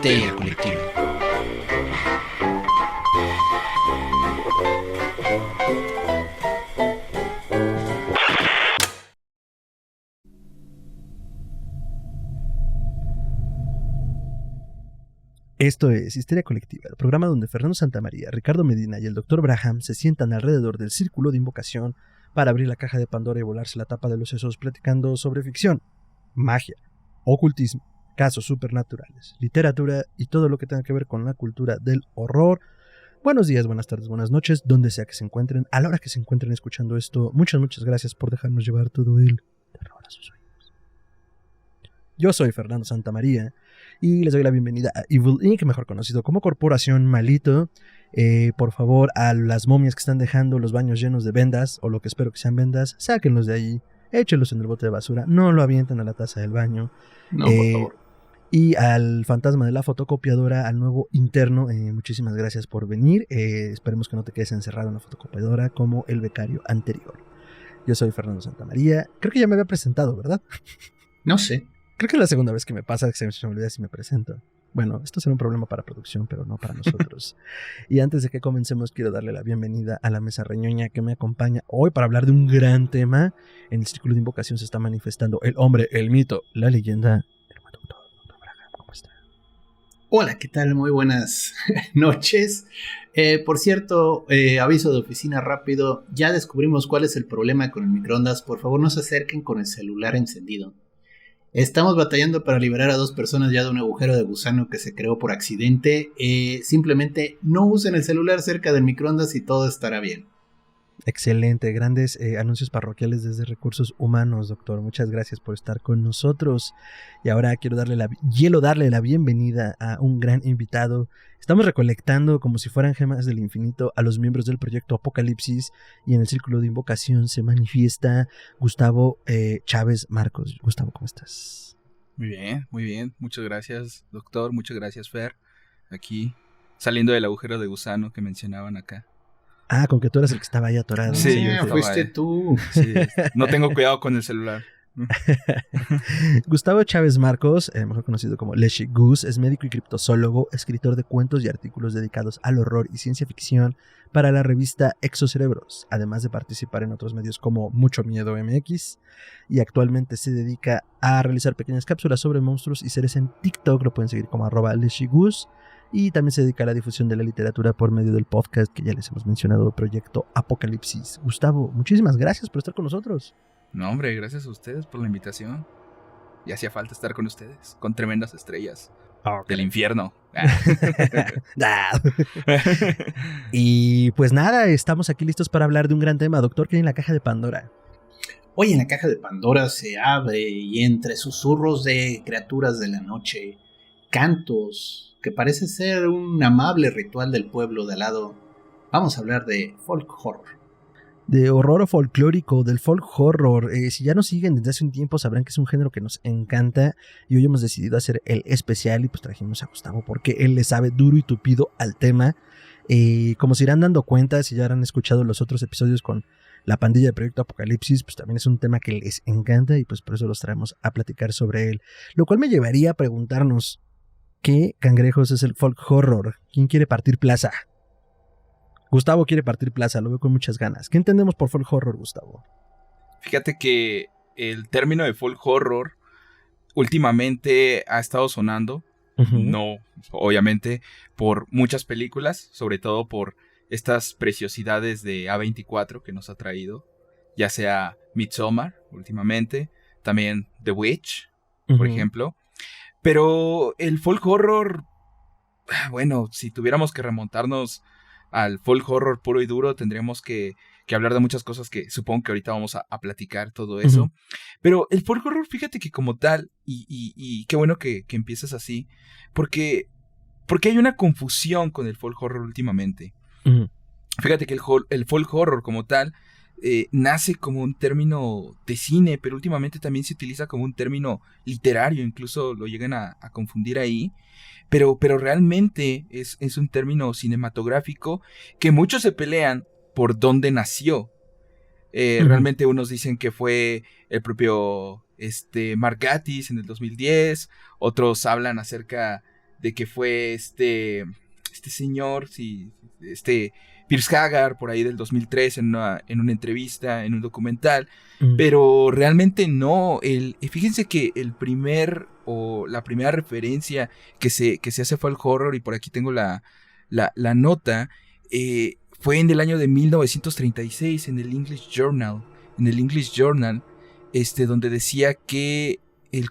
Histeria Colectiva. Esto es Histeria Colectiva, el programa donde Fernando Santamaría, Ricardo Medina y el Dr. Braham se sientan alrededor del círculo de invocación para abrir la caja de Pandora y volarse la tapa de los sesos platicando sobre ficción, magia, ocultismo, casos supernaturales, literatura y todo lo que tenga que ver con la cultura del horror. Buenos días, buenas tardes, buenas noches, donde sea que se encuentren, a la hora que se encuentren escuchando esto. Muchas gracias por dejarnos llevar todo el terror a sus oídos. Yo soy Fernando Santamaría y les doy la bienvenida a Evil Inc., mejor conocido como Corporación Malito. Por favor, a las momias que están dejando los baños llenos de vendas, o lo que espero que sean vendas, sáquenlos de ahí, échenlos en el bote de basura, no lo avienten a la taza del baño. No, por favor. Y al fantasma de la fotocopiadora, al nuevo interno, muchísimas gracias por venir. Esperemos que no te quedes encerrado en la fotocopiadora como el becario anterior. Yo soy Fernando Santamaría. Creo que ya me había presentado, ¿verdad? No sé. Creo que es la segunda vez que me pasa que se me olvida si me presento. Bueno, esto será un problema para producción, pero no para nosotros. Y antes de que comencemos, quiero darle la bienvenida a la mesa reñoña que me acompaña hoy para hablar de un gran tema. En el círculo de invocación se está manifestando el hombre, el mito, la leyenda. Doctor Braham, ¿cómo está? Hola, ¿qué tal? Muy buenas noches. Por cierto, aviso de oficina rápido. Ya descubrimos cuál es el problema con el microondas. Por favor, no se acerquen con el celular encendido. Estamos batallando para liberar a 2 personas ya de un agujero de gusano que se creó por accidente. Simplemente no usen el celular cerca del microondas y todo estará bien. Excelente, grandes anuncios parroquiales desde Recursos Humanos, doctor. Muchas gracias por estar con nosotros. Y ahora quiero darle la bienvenida a un gran invitado. Estamos recolectando como si fueran gemas del infinito a los miembros del proyecto Apocalipsis, y en el círculo de invocación se manifiesta Gustavo Chávez Marcos. Gustavo, ¿cómo estás? Muy bien. Muchas gracias, doctor. Muchas gracias, Fer. Aquí, saliendo del agujero de gusano que mencionaban acá. Ah, con que tú eras el que estaba ahí atorado. Sí, yo fuiste tú. Sí, no tengo cuidado con el celular. Gustavo Chávez Marcos, mejor conocido como Leshy Goose, es médico y criptozoólogo, escritor de cuentos y artículos dedicados al horror y ciencia ficción para la revista Exocerebros, además de participar en otros medios como Mucho Miedo MX, y actualmente se dedica a realizar pequeñas cápsulas sobre monstruos y seres en TikTok. Lo pueden seguir como @LeshyGoose. Y también se dedica a la difusión de la literatura por medio del podcast que ya les hemos mencionado, Proyecto Apocalipsis. Gustavo, muchísimas gracias por estar con nosotros. No, hombre, gracias a ustedes por la invitación. Y hacía falta estar con ustedes, con tremendas estrellas del infierno. Y pues nada, estamos aquí listos para hablar de un gran tema. Doctor, ¿qué hay en la caja de Pandora? Hoy en la caja de Pandora se abre y entre susurros de criaturas de la noche, cantos, que parece ser un amable ritual del pueblo de al lado, vamos a hablar de folk horror. De horror folclórico, del folk horror. Si ya nos siguen desde hace un tiempo sabrán que es un género que nos encanta, y hoy hemos decidido hacer el especial y pues trajimos a Gustavo porque él le sabe duro y tupido al tema. Como se irán dando cuenta, si ya han escuchado los otros episodios con la pandilla de Proyecto Apocalipsis, pues también es un tema que les encanta y pues por eso los traemos a platicar sobre él. Lo cual me llevaría a preguntarnos, ¿qué cangrejos es el folk horror? ¿Quién quiere partir plaza? Gustavo quiere partir plaza, lo veo con muchas ganas. ¿Qué entendemos por folk horror, Gustavo? Fíjate que el término de folk horror últimamente ha estado sonando. No, obviamente, por muchas películas, sobre todo por estas preciosidades de A24 que nos ha traído, ya sea Midsommar últimamente, también The Witch, por ejemplo. Pero el folk horror, bueno, si tuviéramos que remontarnos al folk horror puro y duro, tendríamos que hablar de muchas cosas que supongo que ahorita vamos a platicar todo eso. Pero el folk horror, fíjate que como tal, y qué bueno que empiezas así, porque hay una confusión con el folk horror últimamente. Fíjate que el folk horror como tal nace como un término de cine, pero últimamente también se utiliza como un término literario, incluso lo llegan a confundir ahí, pero realmente es un término cinematográfico que muchos se pelean por dónde nació. Realmente unos dicen que fue el propio Mark Gatiss en el 2010, otros hablan acerca de que fue este señor, sí, Piers Haggard, por ahí del 2003, en una entrevista, en un documental, pero realmente no. Fíjense que la primera referencia que se hace fue al horror, y por aquí tengo la nota, fue en el año de 1936 en el English Journal, donde decía que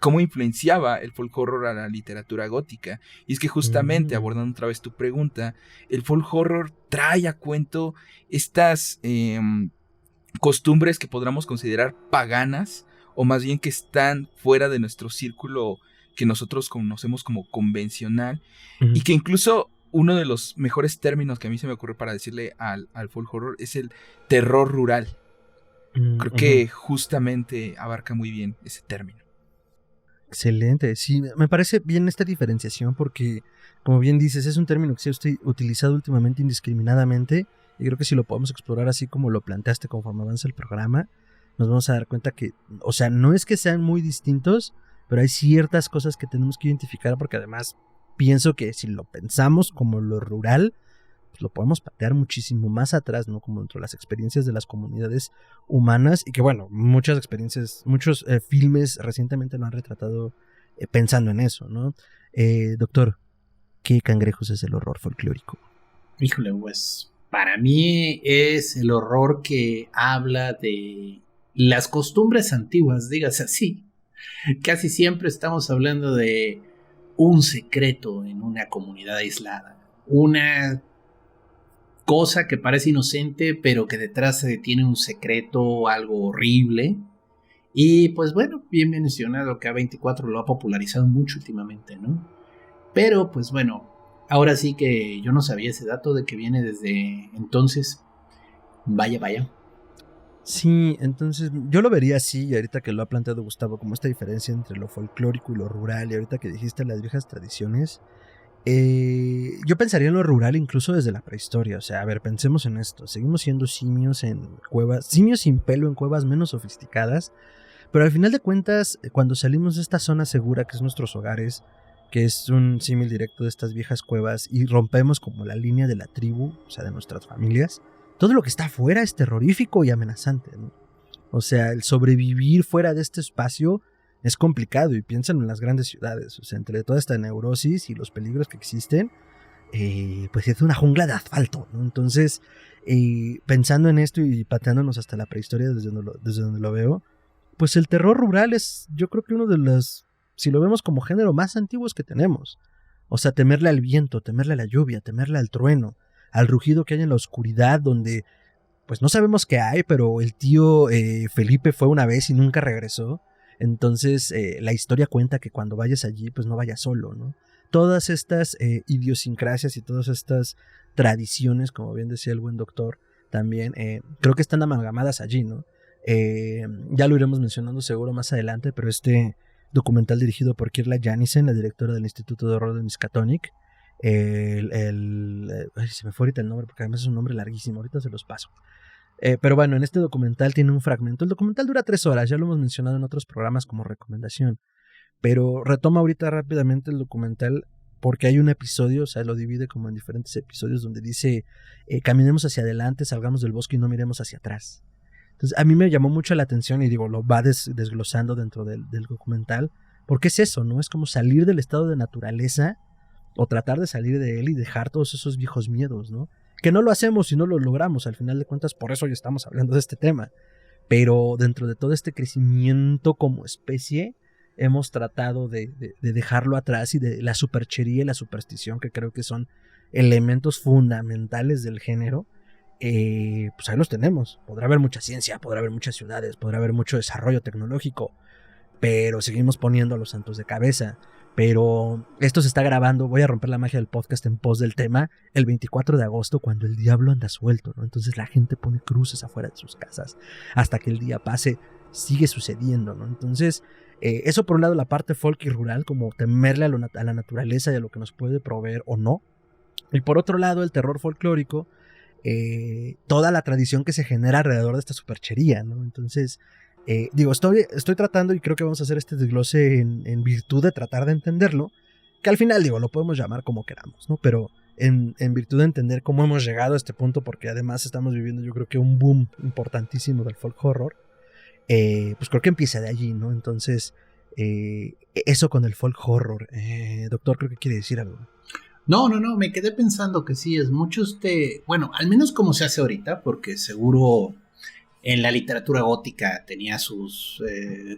cómo influenciaba el folk horror a la literatura gótica. Y es que justamente, abordando otra vez tu pregunta, el folk horror trae a cuento estas costumbres que podríamos considerar paganas, o más bien que están fuera de nuestro círculo que nosotros conocemos como convencional, y que incluso uno de los mejores términos que a mí se me ocurre para decirle al folk horror es el terror rural. Creo que justamente abarca muy bien ese término. Excelente, sí, me parece bien esta diferenciación porque, como bien dices, es un término que se ha utilizado últimamente indiscriminadamente, y creo que si lo podemos explorar así como lo planteaste conforme avanza el programa, nos vamos a dar cuenta que, o sea, no es que sean muy distintos, pero hay ciertas cosas que tenemos que identificar, porque además pienso que si lo pensamos como lo rural, pues lo podemos patear muchísimo más atrás, ¿no? Como dentro de las experiencias de las comunidades humanas, y que bueno, muchos filmes recientemente lo han retratado pensando en eso, ¿no? Doctor, ¿qué cangrejos es el horror folclórico? Híjole, pues para mí es el horror que habla de las costumbres antiguas, dígase así. Casi siempre estamos hablando de un secreto en una comunidad aislada, una cosa que parece inocente, pero que detrás tiene un secreto, algo horrible. Y pues bueno, bien mencionado que A24 lo ha popularizado mucho últimamente, ¿no? Pero pues bueno, ahora sí que yo no sabía ese dato de que viene desde entonces. Vaya. Sí, entonces yo lo vería así, y ahorita que lo ha planteado Gustavo, como esta diferencia entre lo folclórico y lo rural, y ahorita que dijiste las viejas tradiciones, yo pensaría en lo rural incluso desde la prehistoria. O sea, a ver, pensemos en esto. Seguimos siendo simios en cuevas, simios sin pelo en cuevas menos sofisticadas, pero al final de cuentas, cuando salimos de esta zona segura que es nuestros hogares, que es un símil directo de estas viejas cuevas, y rompemos como la línea de la tribu, o sea, de nuestras familias, todo lo que está afuera es terrorífico y amenazante, ¿no? O sea, el sobrevivir fuera de este espacio es complicado, y piensan en las grandes ciudades. O sea, entre toda esta neurosis y los peligros que existen, pues es una jungla de asfalto, ¿no? Entonces, pensando en esto y pateándonos hasta la prehistoria desde donde lo veo, pues el terror rural es, yo creo que uno de los, si lo vemos como género, más antiguos que tenemos. O sea, temerle al viento, temerle a la lluvia, temerle al trueno, al rugido que hay en la oscuridad, donde pues no sabemos qué hay, pero el tío Felipe fue una vez y nunca regresó. Entonces la historia cuenta que cuando vayas allí, pues no vayas solo, ¿no? Todas estas idiosincrasias y todas estas tradiciones, como bien decía el buen doctor, también creo que están amalgamadas allí, ¿no? Ya lo iremos mencionando seguro más adelante, pero este documental dirigido por Kirla Janissen, la directora del Instituto de Horror de Miskatonic, se me fue ahorita el nombre porque además es un nombre larguísimo, ahorita se los paso. Pero bueno, en este documental tiene un fragmento. El documental dura 3 horas, ya lo hemos mencionado en otros programas como recomendación, pero retoma ahorita rápidamente el documental porque hay un episodio, o sea, lo divide como en diferentes episodios, donde dice, caminemos hacia adelante, salgamos del bosque y no miremos hacia atrás. Entonces a mí me llamó mucho la atención, y digo, lo va desglosando dentro del documental, porque es eso, ¿no? Es como salir del estado de naturaleza, o tratar de salir de él y dejar todos esos viejos miedos, ¿no? Que no lo hacemos y no lo logramos, al final de cuentas, por eso hoy estamos hablando de este tema. Pero dentro de todo este crecimiento como especie, hemos tratado de dejarlo atrás, y de la superchería y la superstición, que creo que son elementos fundamentales del género, pues ahí los tenemos. Podrá haber mucha ciencia, podrá haber muchas ciudades, podrá haber mucho desarrollo tecnológico, pero seguimos poniendo a los santos de cabeza. Pero esto se está grabando, voy a romper la magia del podcast en pos del tema, el 24 de agosto, cuando el diablo anda suelto, ¿no? Entonces la gente pone cruces afuera de sus casas hasta que el día pase. Sigue sucediendo, ¿no? Entonces, eso por un lado, la parte folk y rural, como temerle a la naturaleza y a lo que nos puede proveer o no. Y por otro lado, el terror folclórico, toda la tradición que se genera alrededor de esta superchería, ¿no? Entonces, estoy tratando, y creo que vamos a hacer este desglose en virtud de tratar de entenderlo, que al final, digo, lo podemos llamar como queramos, ¿no? Pero en virtud de entender cómo hemos llegado a este punto, porque además estamos viviendo, yo creo que un boom importantísimo del folk horror, pues creo que empieza de allí, ¿no? Entonces, eso con el folk horror. Doctor, creo que quiere decir algo. No, me quedé pensando que sí, es mucho bueno, al menos como se hace ahorita, porque seguro en la literatura gótica tenía sus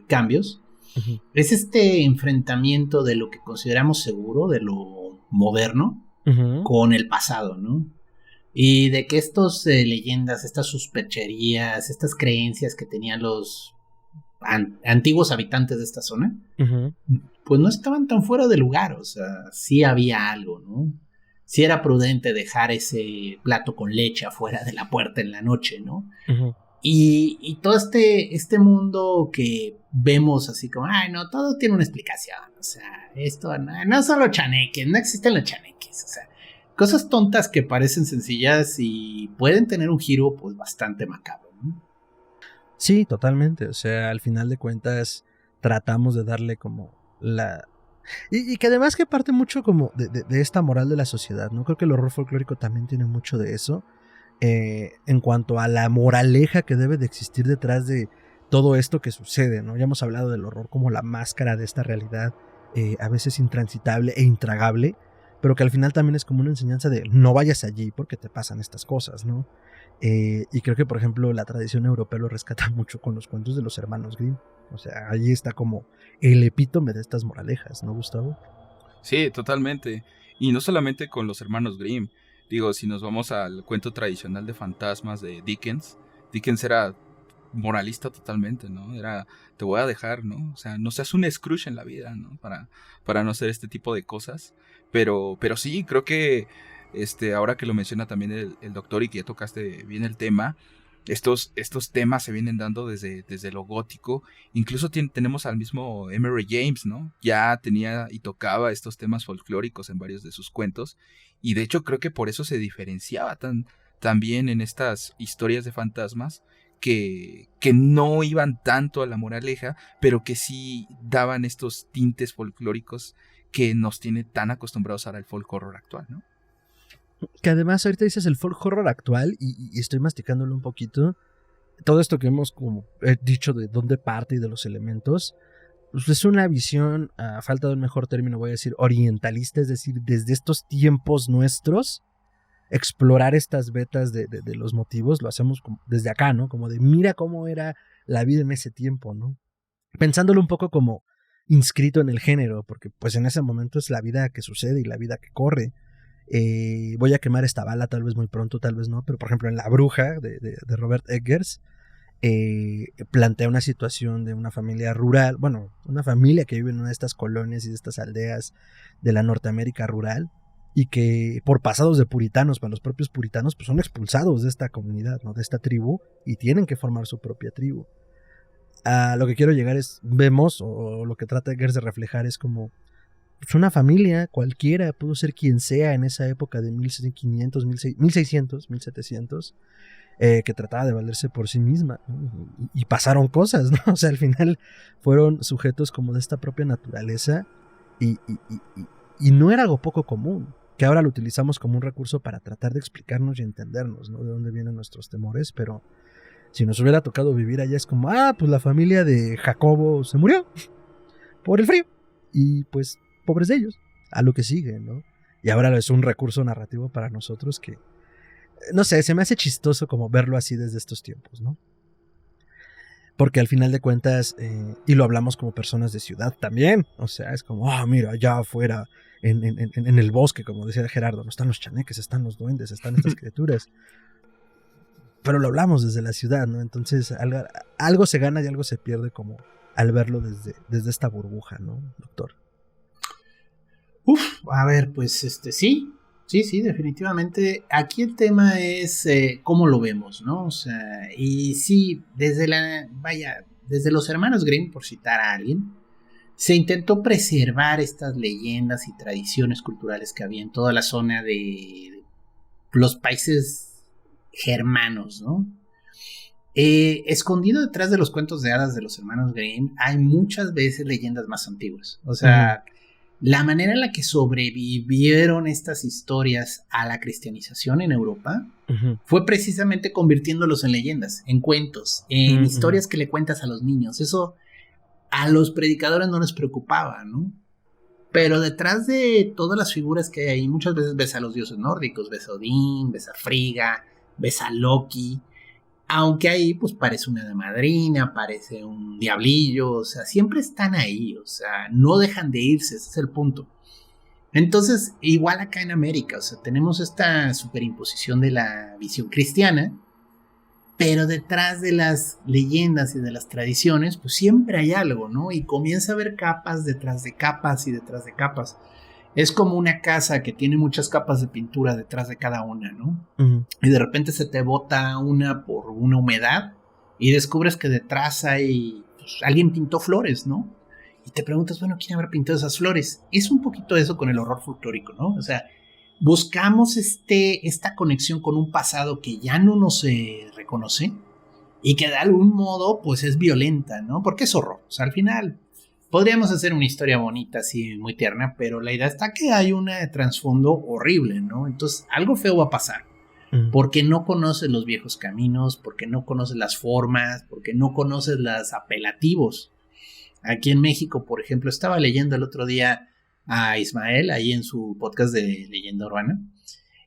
cambios. Uh-huh. Es este enfrentamiento de lo que consideramos seguro, de lo moderno, uh-huh, con el pasado, ¿no? Y de que estas leyendas, estas supercherías, estas creencias que tenían los antiguos habitantes de esta zona, uh-huh, pues no estaban tan fuera de lugar, o sea, sí había algo, ¿no? Sí era prudente dejar ese plato con leche afuera de la puerta en la noche, ¿no? Uh-huh. Y todo este mundo que vemos así como, ay, no, todo tiene una explicación, o sea, esto no son los chaneques, no existen los chaneques, o sea, cosas tontas que parecen sencillas y pueden tener un giro pues bastante macabro, ¿no? Sí, totalmente, o sea, al final de cuentas tratamos de darle como la... Y que además que parte mucho como de esta moral de la sociedad, ¿no? Creo que el horror folclórico también tiene mucho de eso, en cuanto a la moraleja que debe de existir detrás de todo esto que sucede, ¿no? Ya hemos hablado del horror como la máscara de esta realidad, a veces intransitable e intragable, pero que al final también es como una enseñanza de no vayas allí porque te pasan estas cosas, ¿no? Y creo que, por ejemplo, la tradición europea lo rescata mucho con los cuentos de los hermanos Grimm. O sea, allí está como el epítome de estas moralejas, ¿no, Gustavo? Sí, totalmente. Y no solamente con los hermanos Grimm. Digo, si nos vamos al cuento tradicional de fantasmas de Dickens era moralista totalmente, ¿no? Era, te voy a dejar, ¿no? O sea, no seas un Scrooge en la vida, ¿no? Para no hacer este tipo de cosas. Pero sí, creo que ahora que lo menciona también el doctor y que ya tocaste bien el tema, estos temas se vienen dando desde lo gótico. Incluso tenemos al mismo Emery James, ¿no? Ya tenía y tocaba estos temas folclóricos en varios de sus cuentos. Y de hecho creo que por eso se diferenciaba tan bien en estas historias de fantasmas, que no iban tanto a la moraleja, pero que sí daban estos tintes folclóricos que nos tiene tan acostumbrados ahora al folk horror actual, ¿no? Que además ahorita dices el folk horror actual y estoy masticándolo un poquito. Todo esto que hemos como dicho de dónde parte y de los elementos, pues es una visión, a falta de un mejor término voy a decir orientalista, es decir, desde estos tiempos nuestros, explorar estas vetas de los motivos, lo hacemos como desde acá, ¿no? Como de mira cómo era la vida en ese tiempo, ¿no? Pensándolo un poco como inscrito en el género, porque pues en ese momento es la vida que sucede y la vida que corre. Voy a quemar esta bala tal vez muy pronto, tal vez no, pero por ejemplo en La Bruja de Robert Eggers plantea una situación de una familia rural, bueno, una familia que vive en una de estas colonias y de estas aldeas de la Norteamérica rural y que por pasados de puritanos, para los propios puritanos, pues son expulsados de esta comunidad, ¿no? De esta tribu, y tienen que formar su propia tribu. A lo que quiero llegar es, vemos, o lo que trata Eggers de reflejar es como pues una familia cualquiera, pudo ser quien sea en esa época de 1500, 1600, 1700, que trataba de valerse por sí misma, ¿no? Y pasaron cosas, ¿no? O sea, al final fueron sujetos como de esta propia naturaleza y no era algo poco común, que ahora lo utilizamos como un recurso para tratar de explicarnos y entendernos, ¿no? De dónde vienen nuestros temores, pero si nos hubiera tocado vivir allá es como, pues la familia de Jacobo se murió por el frío y pues pobres de ellos, a lo que sigue, ¿no? Y ahora es un recurso narrativo para nosotros que, no sé, se me hace chistoso como verlo así desde estos tiempos, ¿no? Porque al final de cuentas, y lo hablamos como personas de ciudad también, o sea, es como, mira, allá afuera, en el bosque, como decía Gerardo, no están los chaneques, están los duendes, están estas criaturas. Pero lo hablamos desde la ciudad, ¿no? Entonces, algo se gana y algo se pierde como al verlo desde esta burbuja, ¿no, doctor? A ver, pues sí, definitivamente. Aquí el tema es cómo lo vemos, ¿no? O sea, y sí, desde los hermanos Grimm, por citar a alguien, se intentó preservar estas leyendas y tradiciones culturales que había en toda la zona de los países germanos, ¿no? Escondido detrás de los cuentos de hadas de los hermanos Grimm hay muchas veces leyendas más antiguas. O sea, la manera en la que sobrevivieron estas historias a la cristianización en Europa fue precisamente convirtiéndolos en leyendas, en cuentos, en historias que le cuentas a los niños. Eso a los predicadores no les preocupaba, ¿no? Pero detrás de todas las figuras que hay ahí, muchas veces ves a los dioses nórdicos, ves a Odín, ves a Frigga, ves a Loki, aunque ahí pues parece una hada madrina, parece un diablillo, o sea, siempre están ahí, o sea, no dejan de irse, ese es el punto. Entonces, igual acá en América, o sea, tenemos esta superimposición de la visión cristiana, pero detrás de las leyendas y de las tradiciones, pues siempre hay algo, ¿no? Y comienza a haber capas detrás de capas y detrás de capas. Es como una casa que tiene muchas capas de pintura detrás de cada una, ¿no? Y de repente se te bota una por una humedad y descubres que detrás hay, pues, alguien pintó flores, ¿no? Y te preguntas, bueno, ¿quién habrá pintado esas flores? Es un poquito eso con el horror folclórico, ¿no? O sea, buscamos esta conexión con un pasado que ya no nos reconoce y que de algún modo, pues, es violenta, ¿no? Porque es horror. O sea, al final podríamos hacer una historia bonita, así, muy tierna, pero la idea está que hay un trasfondo horrible, ¿no? Entonces, algo feo va a pasar. Porque no conoces los viejos caminos, porque no conoces las formas, porque no conoces los apelativos. Aquí en México, por ejemplo, estaba leyendo el otro día a Ismael, ahí en su podcast de Leyenda Urbana,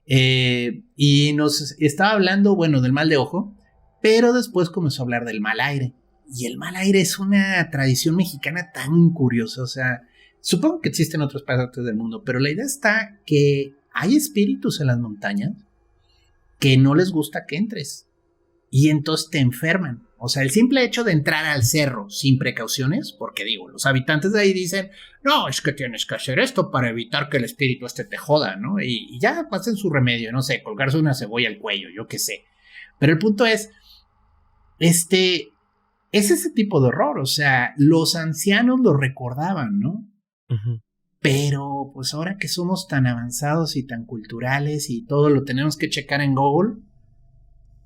y nos estaba hablando, bueno, del mal de ojo, pero después comenzó a hablar del mal aire. Y el mal aire es una tradición mexicana tan curiosa, o sea, supongo que existe en otras partes del mundo, pero la idea está que hay espíritus en las montañas que no les gusta que entres, y entonces te enferman. O sea, el simple hecho de entrar al cerro sin precauciones, porque digo, los habitantes de ahí dicen, no, es que tienes que hacer esto para evitar que el espíritu te joda, ¿no? Y ya pasen su remedio, no sé, colgarse una cebolla al cuello, yo qué sé. Pero el punto es es ese tipo de horror, o sea, los ancianos lo recordaban, ¿no? Pero pues ahora que somos tan avanzados y tan culturales y todo lo tenemos que checar en Google,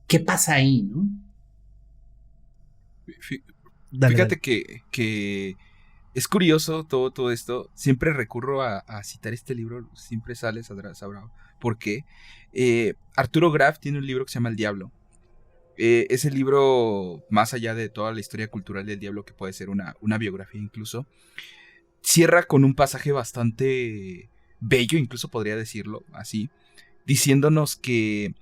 ¿qué pasa ahí, no? Fíjate que es curioso todo esto. Siempre recurro a citar este libro, siempre sale Sabrado. ¿Por qué? Arturo Graf tiene un libro que se llama El Diablo. Ese libro, más allá de toda la historia cultural del diablo, que puede ser una biografía incluso, cierra con un pasaje bastante bello, incluso podría decirlo así, diciéndonos que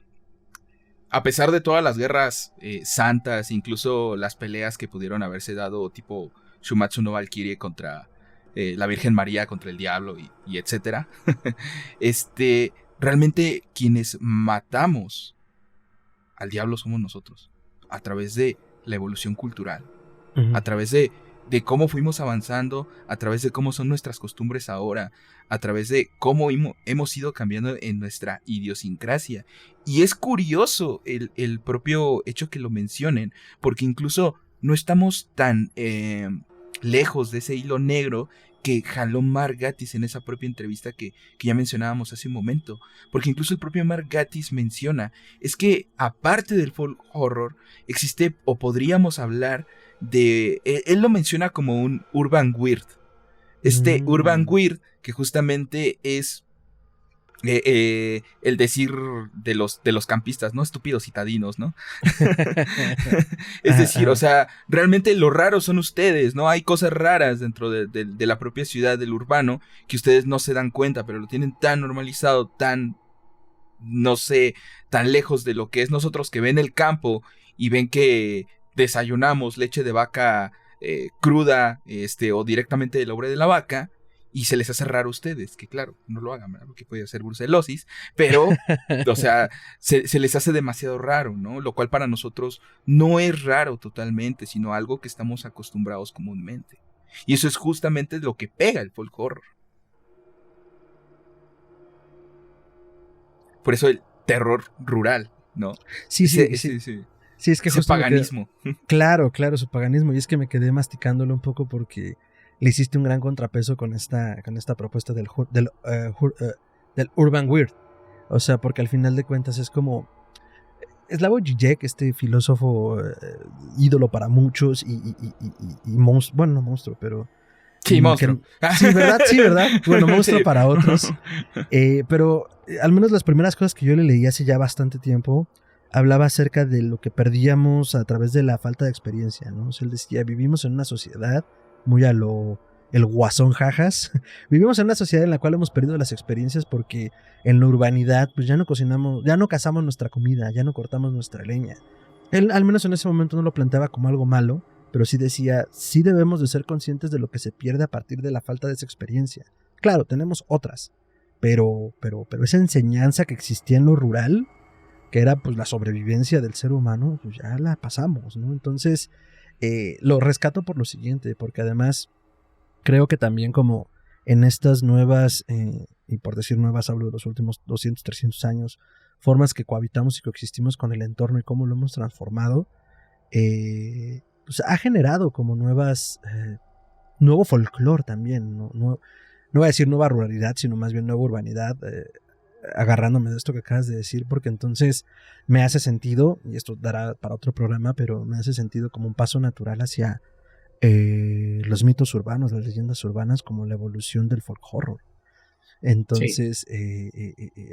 a pesar de todas las guerras santas, incluso las peleas que pudieron haberse dado, tipo Shumatsu no Valkyrie contra la Virgen María, contra el diablo y etcétera, realmente quienes matamos al diablo somos nosotros, a través de la evolución cultural, a través de cómo fuimos avanzando, a través de cómo son nuestras costumbres ahora, a través de cómo hemos ido cambiando en nuestra idiosincrasia. Y es curioso el propio hecho que lo mencionen, porque incluso no estamos tan lejos de ese hilo negro que jaló Mark Gatiss en esa propia entrevista que ya mencionábamos hace un momento. Porque incluso el propio Mark Gatiss menciona, es que aparte del folk horror, existe, o podríamos hablar de, él lo menciona como un urban weird. Urban weird, que justamente es el decir de los campistas, ¿no? Estúpidos citadinos, ¿no? Es decir, o sea, realmente lo raro son ustedes, ¿no? Hay cosas raras dentro de la propia ciudad, del urbano, que ustedes no se dan cuenta, pero lo tienen tan normalizado, tan, no sé, tan lejos de lo que es nosotros, que ven el campo y ven que desayunamos leche de vaca cruda, o directamente de la ubre de la vaca, y se les hace raro a ustedes, que claro, no lo hagan, ¿verdad? Porque puede ser brucelosis, pero, o sea, se les hace demasiado raro, ¿no? Lo cual para nosotros no es raro totalmente, sino algo que estamos acostumbrados comúnmente. Y eso es justamente lo que pega el folk horror. Por eso el terror rural, ¿no? Sí. Sí, es que ese paganismo. Claro, su paganismo. Y es que me quedé masticándolo un poco porque le hiciste un gran contrapeso con esta propuesta del Urban Weird. O sea, porque al final de cuentas es como Slavoj Žižek, este filósofo ídolo para muchos y monstruo, bueno, no monstruo, pero Sí, monstruo. Sí, ¿verdad? Sí, ¿verdad? Bueno, monstruo Sí. para otros. Pero al menos las primeras cosas que yo le leí hace ya bastante tiempo hablaba acerca de lo que perdíamos a través de la falta de experiencia, ¿no? O sea, él decía, vivimos en una sociedad muy a lo el guasón jajas. Vivimos en una sociedad en la cual hemos perdido las experiencias porque en la urbanidad pues ya no cocinamos, ya no cazamos nuestra comida, ya no cortamos nuestra leña. Él al menos en ese momento no lo planteaba como algo malo, pero sí decía, sí debemos de ser conscientes de lo que se pierde a partir de la falta de esa experiencia. Claro, tenemos otras, pero esa enseñanza que existía en lo rural, que era pues la sobrevivencia del ser humano, pues ya la pasamos, ¿no? Entonces, lo rescato por lo siguiente, porque además creo que también como en estas nuevas, y por decir nuevas hablo de los últimos 200, 300 años, formas que cohabitamos y coexistimos con el entorno y cómo lo hemos transformado, pues ha generado como nuevo folclore también, no voy a decir nueva ruralidad, sino más bien nueva urbanidad, agarrándome de esto que acabas de decir, porque entonces me hace sentido, y esto dará para otro programa, pero me hace sentido como un paso natural hacia los mitos urbanos, las leyendas urbanas, como la evolución del folk horror. Entonces,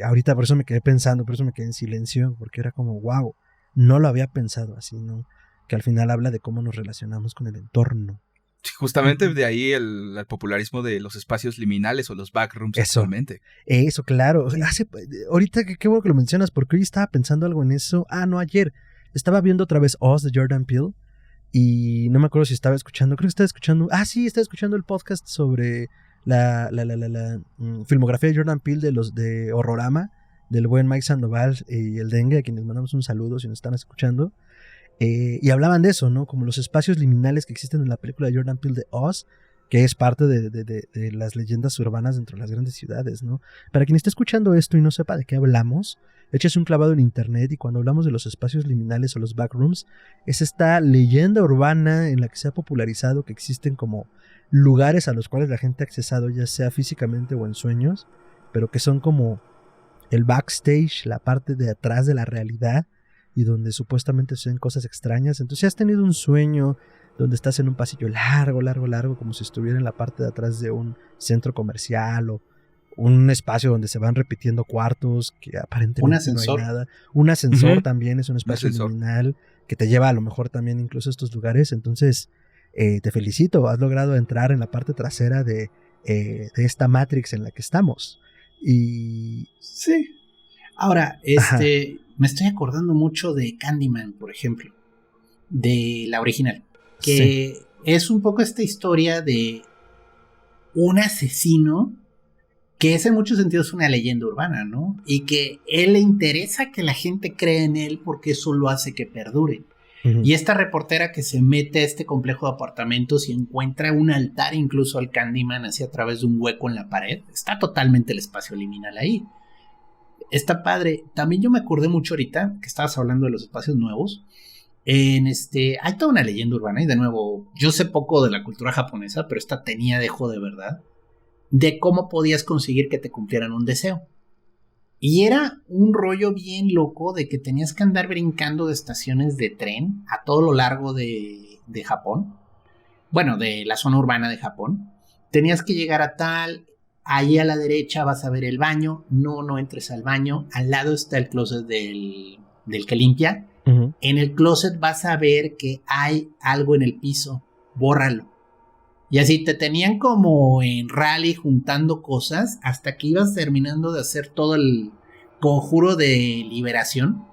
ahorita por eso me quedé pensando, por eso me quedé en silencio, porque era como, wow, no lo había pensado así, ¿no? Que al final habla de cómo nos relacionamos con el entorno. Justamente de ahí el popularismo de los espacios liminales o los backrooms actualmente. Eso, claro. Ahorita qué bueno que lo mencionas, porque hoy estaba pensando algo en eso. Ayer estaba viendo otra vez Oz de Jordan Peele y no me acuerdo si estaba escuchando, creo que estaba escuchando, estaba escuchando el podcast sobre la filmografía de Jordan Peele de Horrorama, del buen Mike Sandoval y el Dengue, a quienes mandamos un saludo si nos están escuchando. Y hablaban de eso, ¿no? Como los espacios liminales que existen en la película de Jordan Peele de Oz, que es parte de las leyendas urbanas dentro de las grandes ciudades, ¿no? Para quien esté escuchando esto y no sepa de qué hablamos, échese un clavado en internet y cuando hablamos de los espacios liminales o los backrooms, es esta leyenda urbana en la que se ha popularizado que existen como lugares a los cuales la gente ha accesado, ya sea físicamente o en sueños, pero que son como el backstage, la parte de atrás de la realidad, y donde supuestamente suceden cosas extrañas. Entonces, si has tenido un sueño donde estás en un pasillo largo, como si estuviera en la parte de atrás de un centro comercial o un espacio donde se van repitiendo cuartos que aparentemente no hay nada. Un ascensor también es un espacio liminal que te lleva a lo mejor también incluso a estos lugares. Entonces, te felicito, has logrado entrar en la parte trasera de esta Matrix en la que estamos. Y... sí. Ahora, me estoy acordando mucho de Candyman, por ejemplo, de la original, que es un poco esta historia de un asesino que es en muchos sentidos una leyenda urbana, ¿no? Y que él le interesa que la gente crea en él porque eso lo hace que perdure. Y esta reportera que se mete a este complejo de apartamentos y encuentra un altar incluso al Candyman así a través de un hueco en la pared, está totalmente el espacio liminal ahí. Está padre. También yo me acordé mucho ahorita que estabas hablando de los espacios nuevos. Hay toda una leyenda urbana y de nuevo, yo sé poco de la cultura japonesa, pero esta tenía dejo de verdad de cómo podías conseguir que te cumplieran un deseo. Y era un rollo bien loco de que tenías que andar brincando de estaciones de tren a todo lo largo de Japón. Bueno, de la zona urbana de Japón. Tenías que llegar a tal... Ahí a la derecha vas a ver el baño. No entres al baño. Al lado está el closet del que limpia. En el closet vas a ver que hay algo en el piso. Bórralo. Y así te tenían como en rally juntando cosas hasta que ibas terminando de hacer todo el conjuro de liberación.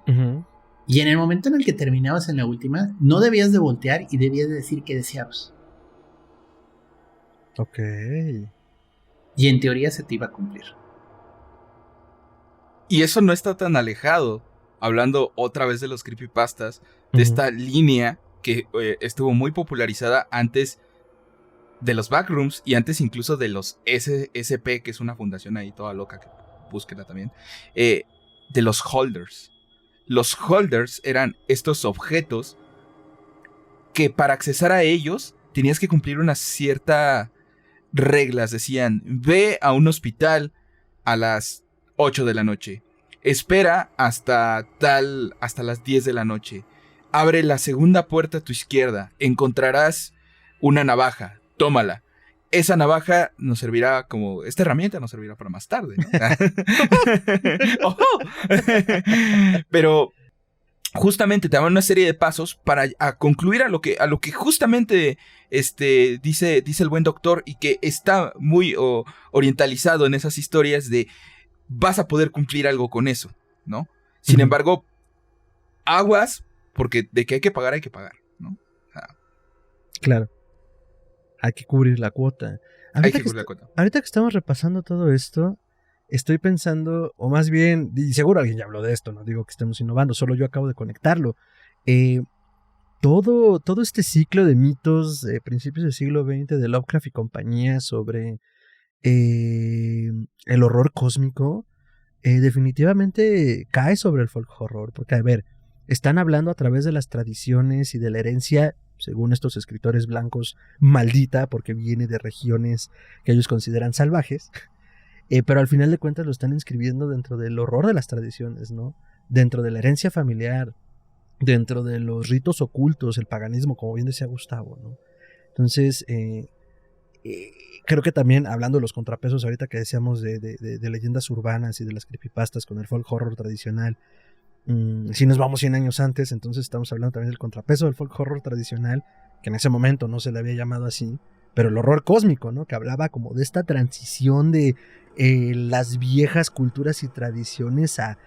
Y en el momento en el que terminabas en la última, no debías de voltear y debías de decir qué deseabas. Ok. Y en teoría se te iba a cumplir. Y eso no está tan alejado, hablando otra vez de los creepypastas, de esta línea que estuvo muy popularizada antes de los backrooms y antes incluso de los SSP, que es una fundación ahí toda loca, que búsquenla también, de los holders. Los holders eran estos objetos que para accesar a ellos tenías que cumplir una cierta... reglas. Decían, ve a un hospital a las 8 de la noche, espera hasta las 10 de la noche, abre la segunda puerta a tu izquierda, encontrarás una navaja, tómala, esa navaja nos servirá como, esta herramienta nos servirá para más tarde, ¿no? ¡Ojo! Pero justamente te dan una serie de pasos para concluir a lo que justamente dice el buen doctor, y que está muy orientalizado en esas historias de vas a poder cumplir algo con eso, ¿no? Sin embargo, aguas, porque de que hay que pagar, ¿no? Claro. Hay que cubrir la cuota. Ahorita que estamos repasando todo esto, estoy pensando, o más bien, y seguro alguien ya habló de esto, no digo que estemos innovando, solo yo acabo de conectarlo. Todo este ciclo de mitos de principios del siglo XX de Lovecraft y compañía sobre el horror cósmico, definitivamente cae sobre el folk horror, porque a ver, están hablando a través de las tradiciones y de la herencia, según estos escritores blancos, maldita, porque viene de regiones que ellos consideran salvajes, pero al final de cuentas lo están inscribiendo dentro del horror de las tradiciones, ¿no? Dentro de la herencia familiar, dentro de los ritos ocultos, el paganismo, como bien decía Gustavo, ¿no? Entonces, creo que también, hablando de los contrapesos ahorita que decíamos de leyendas urbanas y de las creepypastas con el folk horror tradicional, si nos vamos 100 años antes, entonces estamos hablando también del contrapeso del folk horror tradicional, que en ese momento no se le había llamado así, pero el horror cósmico, ¿no? Que hablaba como de esta transición de las viejas culturas y tradiciones a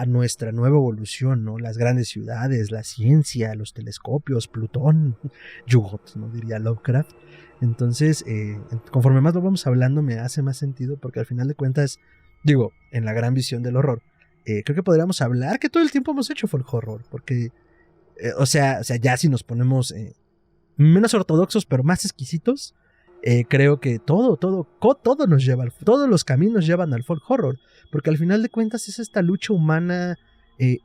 nuestra nueva evolución, ¿no? Las grandes ciudades, la ciencia, los telescopios, Plutón, Yugot, ¿no? Diría Lovecraft. Entonces, conforme más lo vamos hablando, me hace más sentido, porque al final de cuentas, digo, en la gran visión del horror, creo que podríamos hablar que todo el tiempo hemos hecho folk horror, porque, o sea, ya si nos ponemos menos ortodoxos, pero más exquisitos, creo que todo nos lleva, todos los caminos llevan al folk horror, porque al final de cuentas es esta lucha humana, es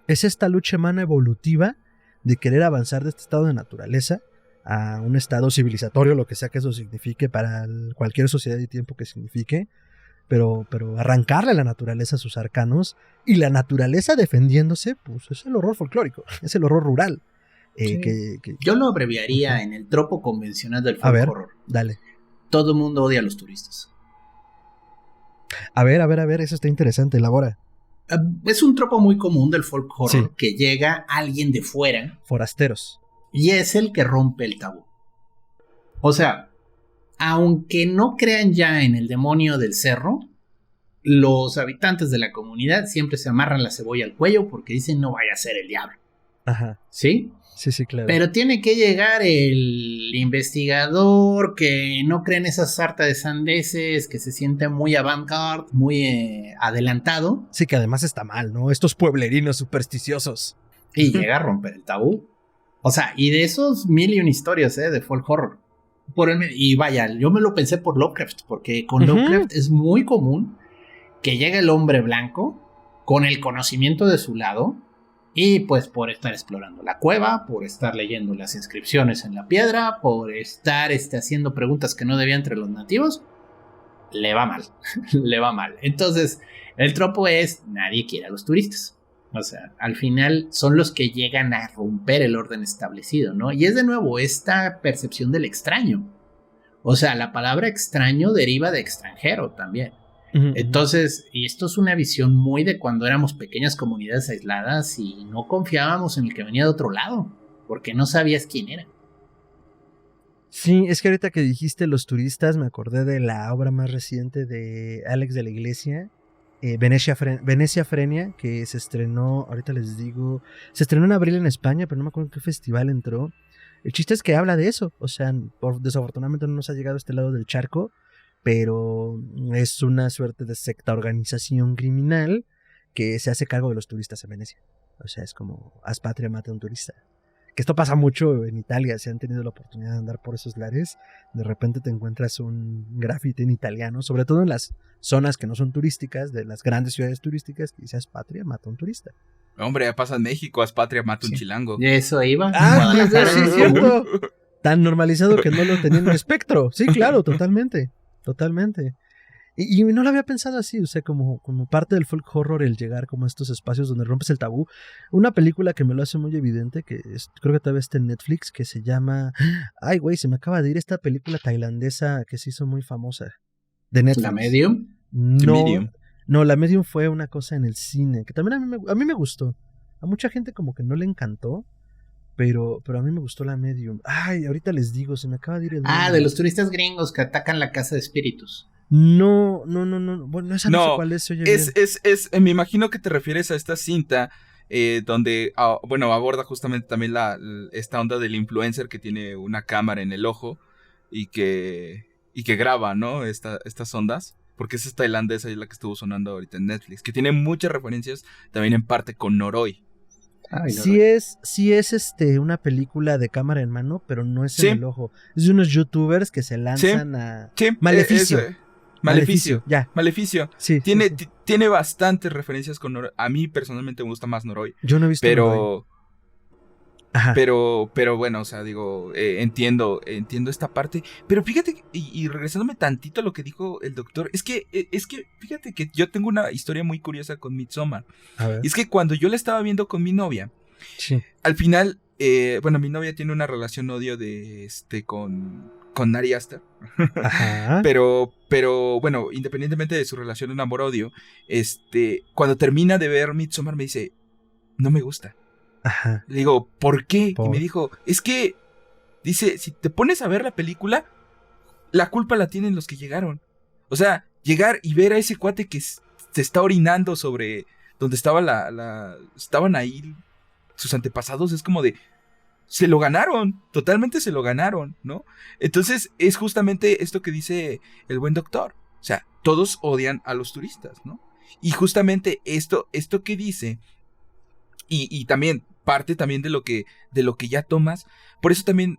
esta lucha humana evolutiva de querer avanzar de este estado de naturaleza a un estado civilizatorio, lo que sea que eso signifique para cualquier sociedad y tiempo que signifique, pero arrancarle a la naturaleza sus arcanos, y la naturaleza defendiéndose, pues es el horror folclórico, es el horror rural. Sí. Yo lo abreviaría en el tropo convencional del folk horror. Dale. Todo el mundo odia a los turistas. A ver, eso está interesante, elabora. Es un tropo muy común del folk horror, que llega alguien de fuera. Forasteros. Y es el que rompe el tabú. O sea, aunque no crean ya en el demonio del cerro, los habitantes de la comunidad siempre se amarran la cebolla al cuello porque dicen no vaya a ser el diablo. Ajá. ¿Sí? Sí, claro. Pero tiene que llegar el investigador que no cree en esa sarta de sandeces, que se siente muy avant-garde, muy adelantado. Sí, que además está mal, ¿no? Estos pueblerinos supersticiosos. Y llega a romper el tabú. O sea, y de esos 1001 historias, de folk horror. Y vaya, yo me lo pensé por Lovecraft, porque con Lovecraft es muy común que llegue el hombre blanco con el conocimiento de su lado, y pues por estar explorando la cueva, por estar leyendo las inscripciones en la piedra, por estar haciendo preguntas que no debía entre los nativos, le va mal, le va mal. Entonces, el tropo es, nadie quiere a los turistas. O sea, al final son los que llegan a romper el orden establecido, ¿no? Y es de nuevo esta percepción del extraño. O sea, la palabra extraño deriva de extranjero también. Entonces, y esto es una visión muy de cuando éramos pequeñas comunidades aisladas y no confiábamos en el que venía de otro lado, porque no sabías quién era. Sí, es que ahorita que dijiste los turistas, me acordé de la obra más reciente de Alex de la Iglesia, Venecia Frenia, que se estrenó, ahorita les digo, se estrenó en abril en España, pero no me acuerdo en qué festival entró. El chiste es que habla de eso, o sea, desafortunadamente no nos ha llegado a este lado del charco, pero es una suerte de secta organización criminal que se hace cargo de los turistas en Venecia. O sea, es como, haz patria, mata a un turista. Que esto pasa mucho en Italia, si han tenido la oportunidad de andar por esos lares, de repente te encuentras un graffiti en italiano, sobre todo en las zonas que no son turísticas, de las grandes ciudades turísticas, que dice, haz patria, mata a un turista. Hombre, ya pasa en México, haz patria, mata un chilango. Y eso iba. Sí, es cierto. Tan normalizado que no lo tenía en el espectro. Sí, claro, totalmente. Y no lo había pensado así, o sea, como parte del folk horror el llegar como a estos espacios donde rompes el tabú. Una película que me lo hace muy evidente, creo que todavía está en Netflix, que se llama... Ay, güey, se me acaba de ir esta película tailandesa que se hizo muy famosa. De Netflix. ¿La Medium? No, La Medium fue una cosa en el cine, que también a mí me gustó. A mucha gente como que no le encantó, pero a mí me gustó La Medium. Ay, ahorita les digo, se me acaba de ir el nombre. De los turistas gringos que atacan la casa de espíritus. No. Bueno, esa no sé cuál es. Oye, me imagino que te refieres a esta cinta donde, aborda justamente también esta onda del influencer que tiene una cámara en el ojo y que graba, ¿no? Estas ondas. Porque esa es tailandesa y es la que estuvo sonando ahorita en Netflix. Que tiene muchas referencias también en parte con Noroi. Sí es una película de cámara en mano, pero no es en el ojo. Es de unos youtubers que se lanzan a... Maleficio. Maleficio. Ya. Maleficio. Sí. Tiene bastantes referencias con Noroi. A mí personalmente me gusta más Noroi. Yo no he visto Noroi. Ajá. Pero bueno, o sea, digo, entiendo esta parte. Pero fíjate, y regresándome tantito a lo que dijo el doctor, es que fíjate que yo tengo una historia muy curiosa con Midsommar. A ver. Y es que cuando yo la estaba viendo con mi novia, sí. Al final, mi novia tiene una relación odio con Ari Aster. Ajá. pero bueno, independientemente de su relación de amor-odio, cuando termina de ver Midsommar me dice, no me gusta. Ajá. Le digo, ¿por qué? Y me dijo, es que, dice, si te pones a ver la película, la culpa la tienen los que llegaron. O sea, llegar y ver a ese cuate que se está orinando sobre donde estaban ahí sus antepasados, es como de, se lo ganaron, totalmente se lo ganaron, ¿no? Entonces, es justamente esto que dice el buen doctor. O sea, todos odian a los turistas, ¿no? Y justamente esto que dice, y también parte también de lo que ya tomas. Por eso también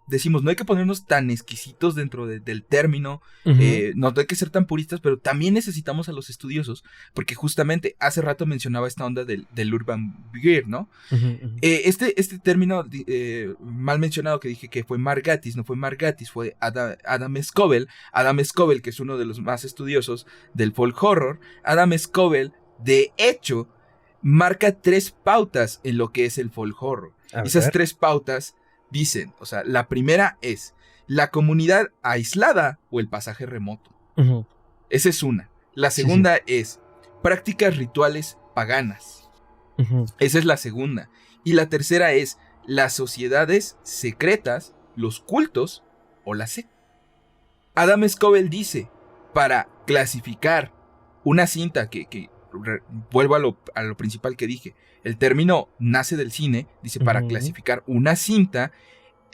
decimos, no hay que ponernos tan exquisitos dentro del término, no hay que ser tan puristas, pero también necesitamos a los estudiosos, porque justamente hace rato mencionaba esta onda del urban beer, ¿no? Este término mal mencionado que dije que fue Mark Gatiss, no fue Mark Gatiss, fue Adam Scovell, que es uno de los más estudiosos del folk horror. Adam Scovell, de hecho, marca 3 pautas en lo que es el folk horror. Esas 3 pautas dicen, o sea, la primera es la comunidad aislada o el pasaje remoto. Esa es una. La segunda es prácticas rituales paganas. Esa es la segunda. Y la tercera es las sociedades secretas, los cultos o la secta. Adam Scovell dice, para clasificar una cinta que vuelvo a lo principal que dije. El término nace del cine. Dice, para clasificar una cinta,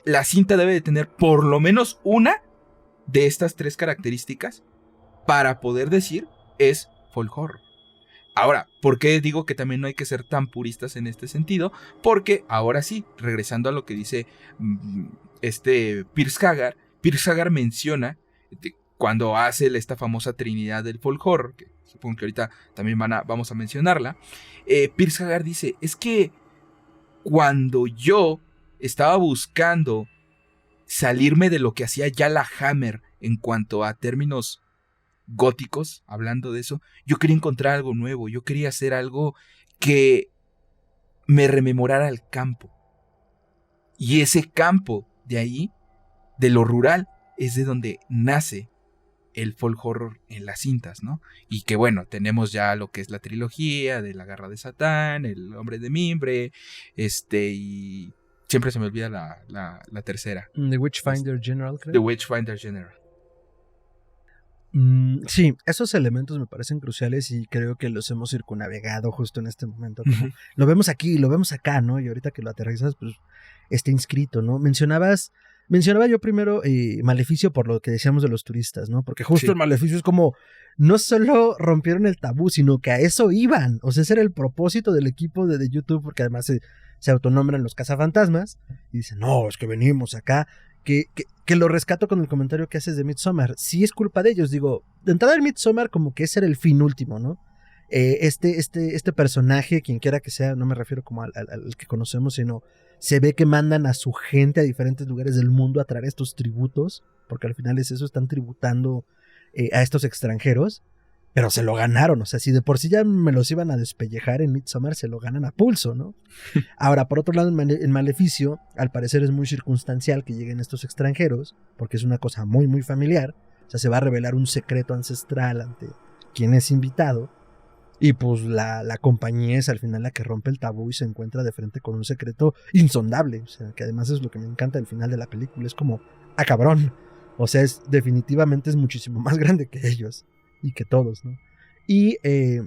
la cinta debe de tener por lo menos una de estas 3 características para poder decir es folk horror. Ahora, ¿por qué digo que también no hay que ser tan puristas en este sentido? Porque ahora sí, regresando a lo que dice Piers Haggard menciona cuando hace esta famosa trinidad del folk horror, que supongo que ahorita también vamos a mencionarla. Piers Haggard dice, es que cuando yo estaba buscando salirme de lo que hacía ya la Hammer en cuanto a términos góticos, hablando de eso, yo quería encontrar algo nuevo, yo quería hacer algo que me rememorara el campo. Y ese campo de ahí, de lo rural, es de donde nace el folk horror en las cintas, ¿no? Y que bueno, tenemos ya lo que es la trilogía de La Garra de Satán, El Hombre de Mimbre, y siempre se me olvida la tercera. The Witchfinder General, creo. The Witchfinder General. Sí, esos elementos me parecen cruciales y creo que los hemos circunnavegado justo en este momento. Lo vemos aquí, lo vemos acá, ¿no? Y ahorita que lo aterrizas, pues está inscrito, ¿no? Mencionaba yo primero Maleficio por lo que decíamos de los turistas, ¿no? Porque justo el Maleficio es como, no solo rompieron el tabú, sino que a eso iban. O sea, ese era el propósito del equipo de YouTube, porque además se autonombran los cazafantasmas. Y dicen, no, es que venimos acá. Que lo rescato con el comentario que haces de Midsommar. Sí es culpa de ellos, digo, de entrada el Midsommar como que ese era el fin último, ¿no? Este personaje, quien quiera que sea, no me refiero como al que conocemos, sino se ve que mandan a su gente a diferentes lugares del mundo a traer estos tributos, porque al final es eso, están tributando a estos extranjeros, pero se lo ganaron. O sea, si de por sí ya me los iban a despellejar en Midsommar, se lo ganan a pulso, ¿no? Ahora, por otro lado, en Maleficio, al parecer es muy circunstancial que lleguen estos extranjeros, porque es una cosa muy, muy familiar. O sea, se va a revelar un secreto ancestral ante quien es invitado. Y pues la compañía es al final la que rompe el tabú y se encuentra de frente con un secreto insondable. O sea, que además es lo que me encanta del final de la película. Es como, cabrón. O sea, definitivamente es muchísimo más grande que ellos. Y que todos, ¿no? Y ahí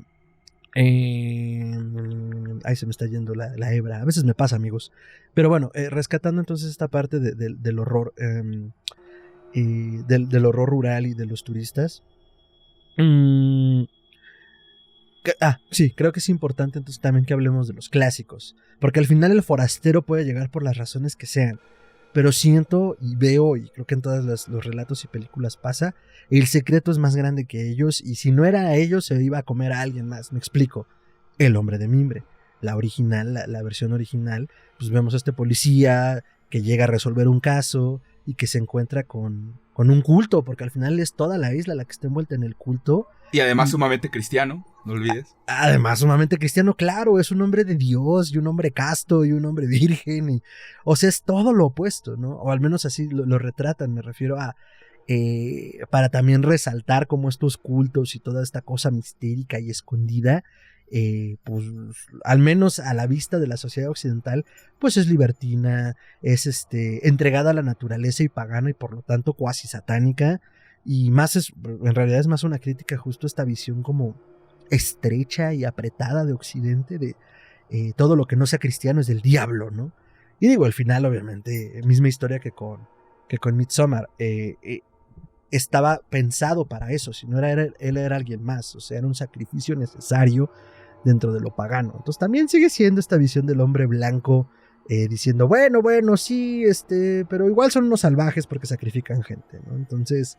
se me está yendo la hebra. A veces me pasa, amigos. Pero bueno, rescatando entonces esta parte del horror, del horror rural y de los turistas. Sí, creo que es importante entonces también que hablemos de los clásicos. Porque al final el forastero puede llegar por las razones que sean. Pero siento y veo, y creo que en todos los relatos y películas pasa, el secreto es más grande que ellos, y si no era a ellos, se iba a comer a alguien más. Me explico. El hombre de mimbre. La original, la versión original, pues vemos a este policía que llega a resolver un caso y que se encuentra con un culto, porque al final es toda la isla la que está envuelta en el culto. Y además sumamente cristiano, no olvides. Además sumamente cristiano, claro, es un hombre de Dios y un hombre casto y un hombre virgen. O sea, es todo lo opuesto, ¿no? O al menos así lo retratan, me refiero a... para también resaltar cómo estos cultos y toda esta cosa mistérica y escondida, pues al menos a la vista de la sociedad occidental, pues es libertina, es entregada a la naturaleza y pagana y por lo tanto cuasi satánica. Y más en realidad es más una crítica justo a esta visión como estrecha y apretada de Occidente, de todo lo que no sea cristiano es del diablo, ¿no? Y digo, al final, obviamente, misma historia que con Midsommar, estaba pensado para eso, si no era él era alguien más, o sea, era un sacrificio necesario dentro de lo pagano. Entonces también sigue siendo esta visión del hombre blanco, diciendo, bueno, sí, pero igual son unos salvajes porque sacrifican gente, ¿no? Entonces,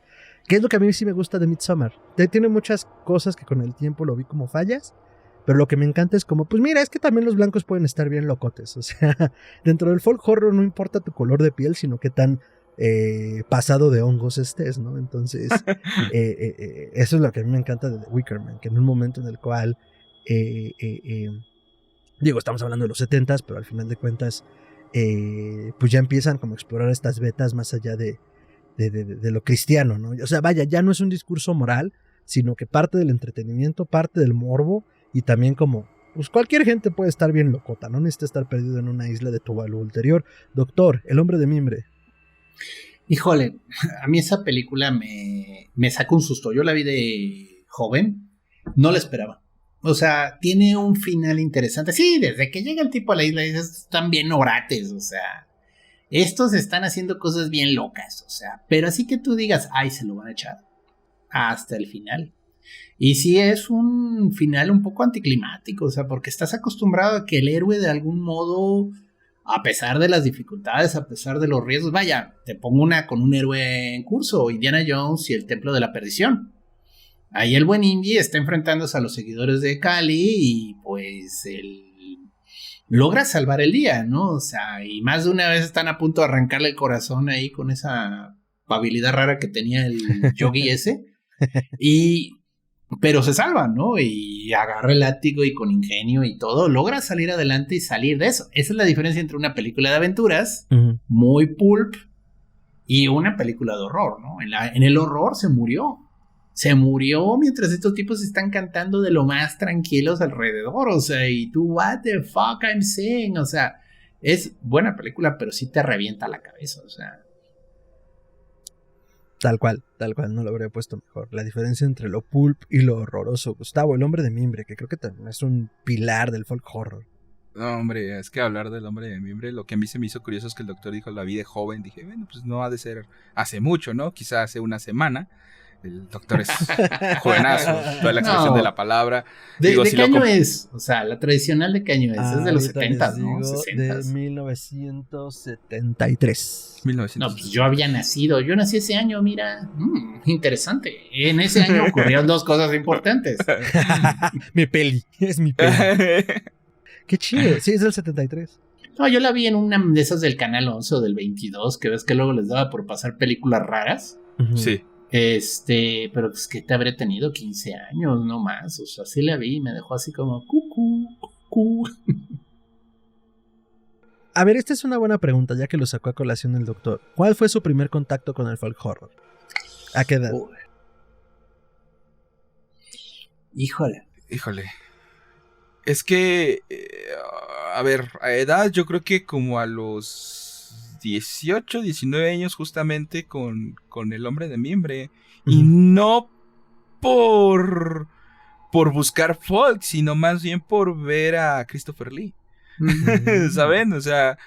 ¿qué es lo que a mí sí me gusta de Midsommar? Tiene muchas cosas que con el tiempo lo vi como fallas, pero lo que me encanta es como, pues mira, es que también los blancos pueden estar bien locotes, o sea, dentro del folk horror no importa tu color de piel, sino qué tan pasado de hongos estés, ¿no? Entonces, eso es lo que a mí me encanta de The Wicker Man, que en un momento en el cual digo, estamos hablando de los 70s, pero al final de cuentas, pues ya empiezan como a explorar estas vetas más allá de lo cristiano, ¿no? O sea, vaya, ya no es un discurso moral, sino que parte del entretenimiento, parte del morbo, y también como, pues cualquier gente puede estar bien locota, no necesita estar perdido en una isla de Tuvalu ulterior. Doctor, el hombre de mimbre. Híjole, a mí esa película me sacó un susto. Yo la vi de joven, no la esperaba. O sea, tiene un final interesante. Sí, desde que llega el tipo a la isla, están bien orates, o sea, estos están haciendo cosas bien locas, o sea, pero así que tú digas, ay, se lo van a echar hasta el final. Y sí es un final un poco anticlimático, o sea, porque estás acostumbrado a que el héroe de algún modo, a pesar de las dificultades, a pesar de los riesgos, vaya, te pongo una con un héroe en curso, Indiana Jones y el Templo de la Perdición. Ahí el buen Indy está enfrentándose a los seguidores de Kali y pues él logra salvar el día, ¿no? O sea, y más de una vez están a punto de arrancarle el corazón ahí con esa habilidad rara que tenía el yogi ese. Pero se salva, ¿no? Y agarra el látigo y con ingenio y todo, logra salir adelante y salir de eso. Esa es la diferencia entre una película de aventuras, muy pulp, y una película de horror, ¿no? En el horror se murió mientras estos tipos están cantando de lo más tranquilos alrededor, o sea, y tú, what the fuck I'm saying, o sea, es buena película, pero sí te revienta la cabeza, o sea. Tal cual, no lo habría puesto mejor. La diferencia entre lo pulp y lo horroroso. Gustavo, el hombre de mimbre, que creo que también es un pilar del folk horror. No, hombre, es que hablar del hombre de mimbre, lo que a mí se me hizo curioso es que el doctor dijo la vi de joven. Dije, bueno, pues no ha de ser hace mucho, ¿no? Quizá hace una semana. El doctor es jovenazo, toda la expresión de la palabra. ¿De qué año es? O sea, la tradicional de qué año es de los 70, ¿no? 60. De 1973. No, pues yo había nacido. Yo nací ese año, mira. Interesante. En ese año ocurrieron dos cosas importantes. Es mi peli. Qué chido. Sí, es del 73. No, yo la vi en una de esas del Canal 11 o del 22, que ves que luego les daba por pasar películas raras. Sí. Pero es que te habré tenido 15 años, no más. O sea, sí la vi y me dejó así como cucú, cucú. A ver, esta es una buena pregunta, ya que lo sacó a colación el doctor. ¿Cuál fue su primer contacto con el folk horror? ¿A qué edad? Híjole. Es que, a ver, a edad yo creo que como a los 18, 19 años justamente con El Hombre de Mimbre. Uh-huh. Y no por buscar folk, sino más bien por ver a Christopher Lee. ¿Saben? O sea,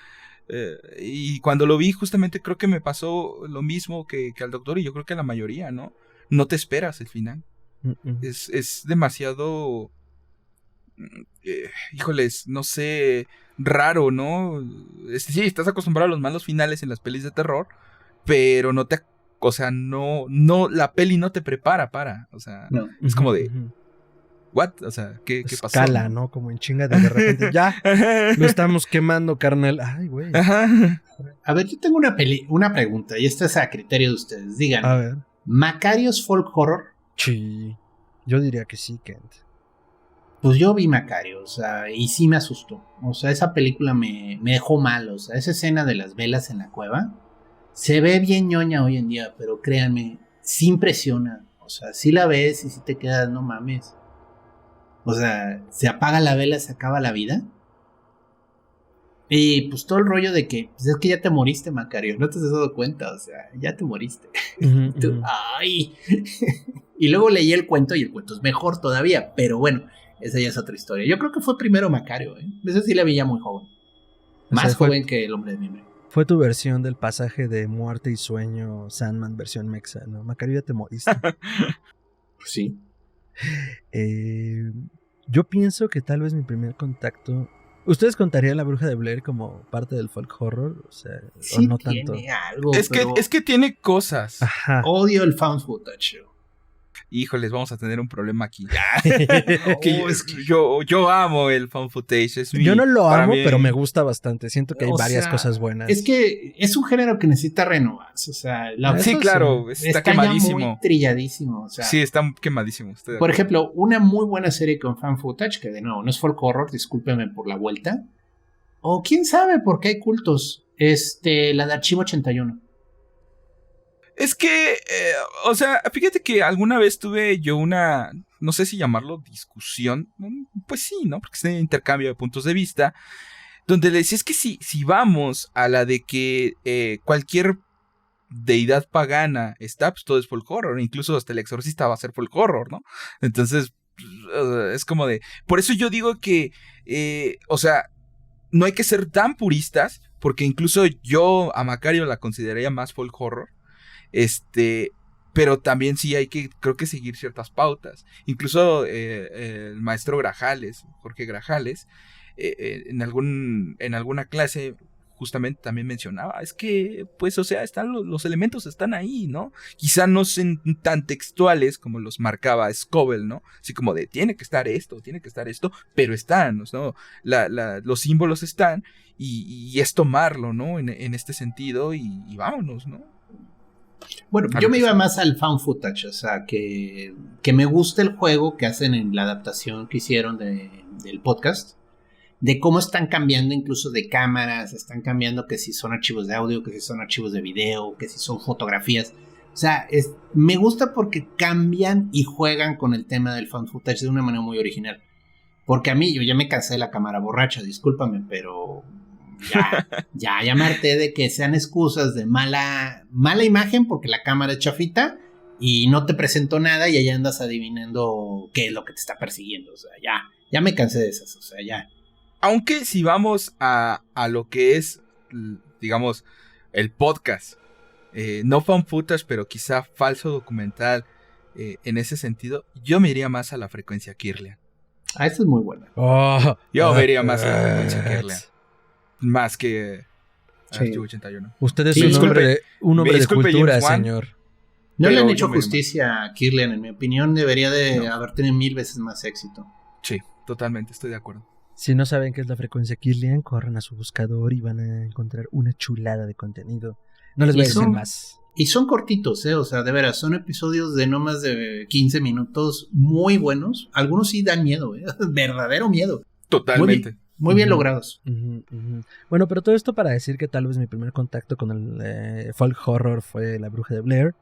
y cuando lo vi justamente creo que me pasó lo mismo que al doctor y yo creo que a la mayoría, ¿no? No te esperas el final. Uh-uh. Es demasiado, híjoles, no sé, raro, ¿no? Sí, estás acostumbrado a los malos finales en las pelis de terror, pero no te, o sea, no, la peli no te prepara para, o sea, no. Es como de... ¿What? O sea, ¿qué pasó? Escala, ¿no? Como en chinga de repente. Ya, lo estamos quemando, carnal. Ay, güey. A ver, yo tengo una pregunta, y esta es a criterio de ustedes. Díganme. A ver. ¿Macarios folk horror? Sí. Yo diría que sí, Kent. Pues yo vi Macario, o sea, y sí me asustó. O sea, esa película me dejó mal. O sea, esa escena de las velas en la cueva se ve bien ñoña hoy en día, pero créanme, sí impresiona. O sea, sí la ves y sí te quedas, no mames. O sea, se apaga la vela, se acaba la vida. Y pues todo el rollo de que, pues es que ya te moriste, Macario, no te has dado cuenta, o sea, ya te moriste. Uh-huh, Tú, ¡ay! Y luego leí el cuento y el cuento es mejor todavía, pero bueno, esa ya es otra historia. Yo creo que fue primero Macario, ¿eh? Ese sí la vi ya muy joven. Más joven que El Hombre de Mimbre. Fue tu versión del pasaje de Muerte y Sueño, Sandman versión mexa, ¿no? Macario, ya te moriste. Pues sí. Yo pienso que tal vez mi primer contacto... ¿Ustedes contarían La Bruja de Blair como parte del folk horror? O sea, sí, o no tiene tanto. Algo, es que tiene cosas. Ajá. Odio el found footage. Híjoles, vamos a tener un problema aquí. Yo amo el found footage. Yo no lo amo, pero me gusta bastante. Siento que hay varias cosas buenas. Es que es un género que necesita renovarse. O sea, sí, claro, está quemadísimo. Ya muy trilladísimo. O sea, sí, está quemadísimo. Por ejemplo, una muy buena serie con found footage, que de nuevo no es folk horror, discúlpeme por la vuelta. O quién sabe por qué hay cultos. La de Archivo 81. Es que, o sea, fíjate que alguna vez tuve yo una, no sé si llamarlo discusión, pues sí, ¿no? Porque es un intercambio de puntos de vista, donde le decía, es que si vamos a la de que cualquier deidad pagana está, pues todo es folk horror, incluso hasta el exorcista va a ser folk horror, ¿no? Entonces, es como de, por eso yo digo que, o sea, no hay que ser tan puristas, porque incluso yo a Macario la consideraría más folk horror. Pero también sí hay que, creo que seguir ciertas pautas. Incluso el maestro Grajales, Jorge Grajales, en alguna clase justamente también mencionaba, es que, pues, o sea, los elementos están ahí, ¿no? Quizá no son tan textuales como los marcaba Scovel, ¿no? Así como de, tiene que estar esto, pero están, ¿no? Los símbolos están, y es tomarlo, ¿no? En este sentido, y vámonos, ¿no? Bueno, yo me iba más al found footage, o sea, que me gusta el juego que hacen en la adaptación que hicieron del podcast, de cómo están cambiando incluso de cámaras, están cambiando que si son archivos de audio, que si son archivos de video, que si son fotografías. O sea, me gusta porque cambian y juegan con el tema del found footage de una manera muy original. Porque a mí, yo ya me cansé de la cámara borracha, discúlpame, pero... Ya me harté de que sean excusas de mala imagen porque la cámara es chafita y no te presentó nada y allá andas adivinando qué es lo que te está persiguiendo. O sea, ya me cansé de esas, o sea, ya. Aunque si vamos a lo que es, digamos, el podcast, no found footage, pero quizá falso documental, en ese sentido, yo me iría más a la frecuencia Kirlian. Esa es muy buena. Yo me iría más a la frecuencia Kirlian. Más que Archivo 81. Usted es un hombre de cultura, señor. No le han hecho justicia a Kirlian, en mi opinión. Debería de haber tenido 1000 veces más éxito. Sí, totalmente, estoy de acuerdo. Si no saben qué es la frecuencia Kirlian, corran a su buscador y van a encontrar una chulada de contenido. No les voy a decir más. Y son cortitos, o sea, de veras, son episodios de no más de 15 minutos muy buenos. Algunos sí dan miedo, verdadero miedo. Totalmente. Muy bien logrados. Bueno, pero todo esto para decir que tal vez mi primer contacto con el folk horror fue La Bruja de Blair.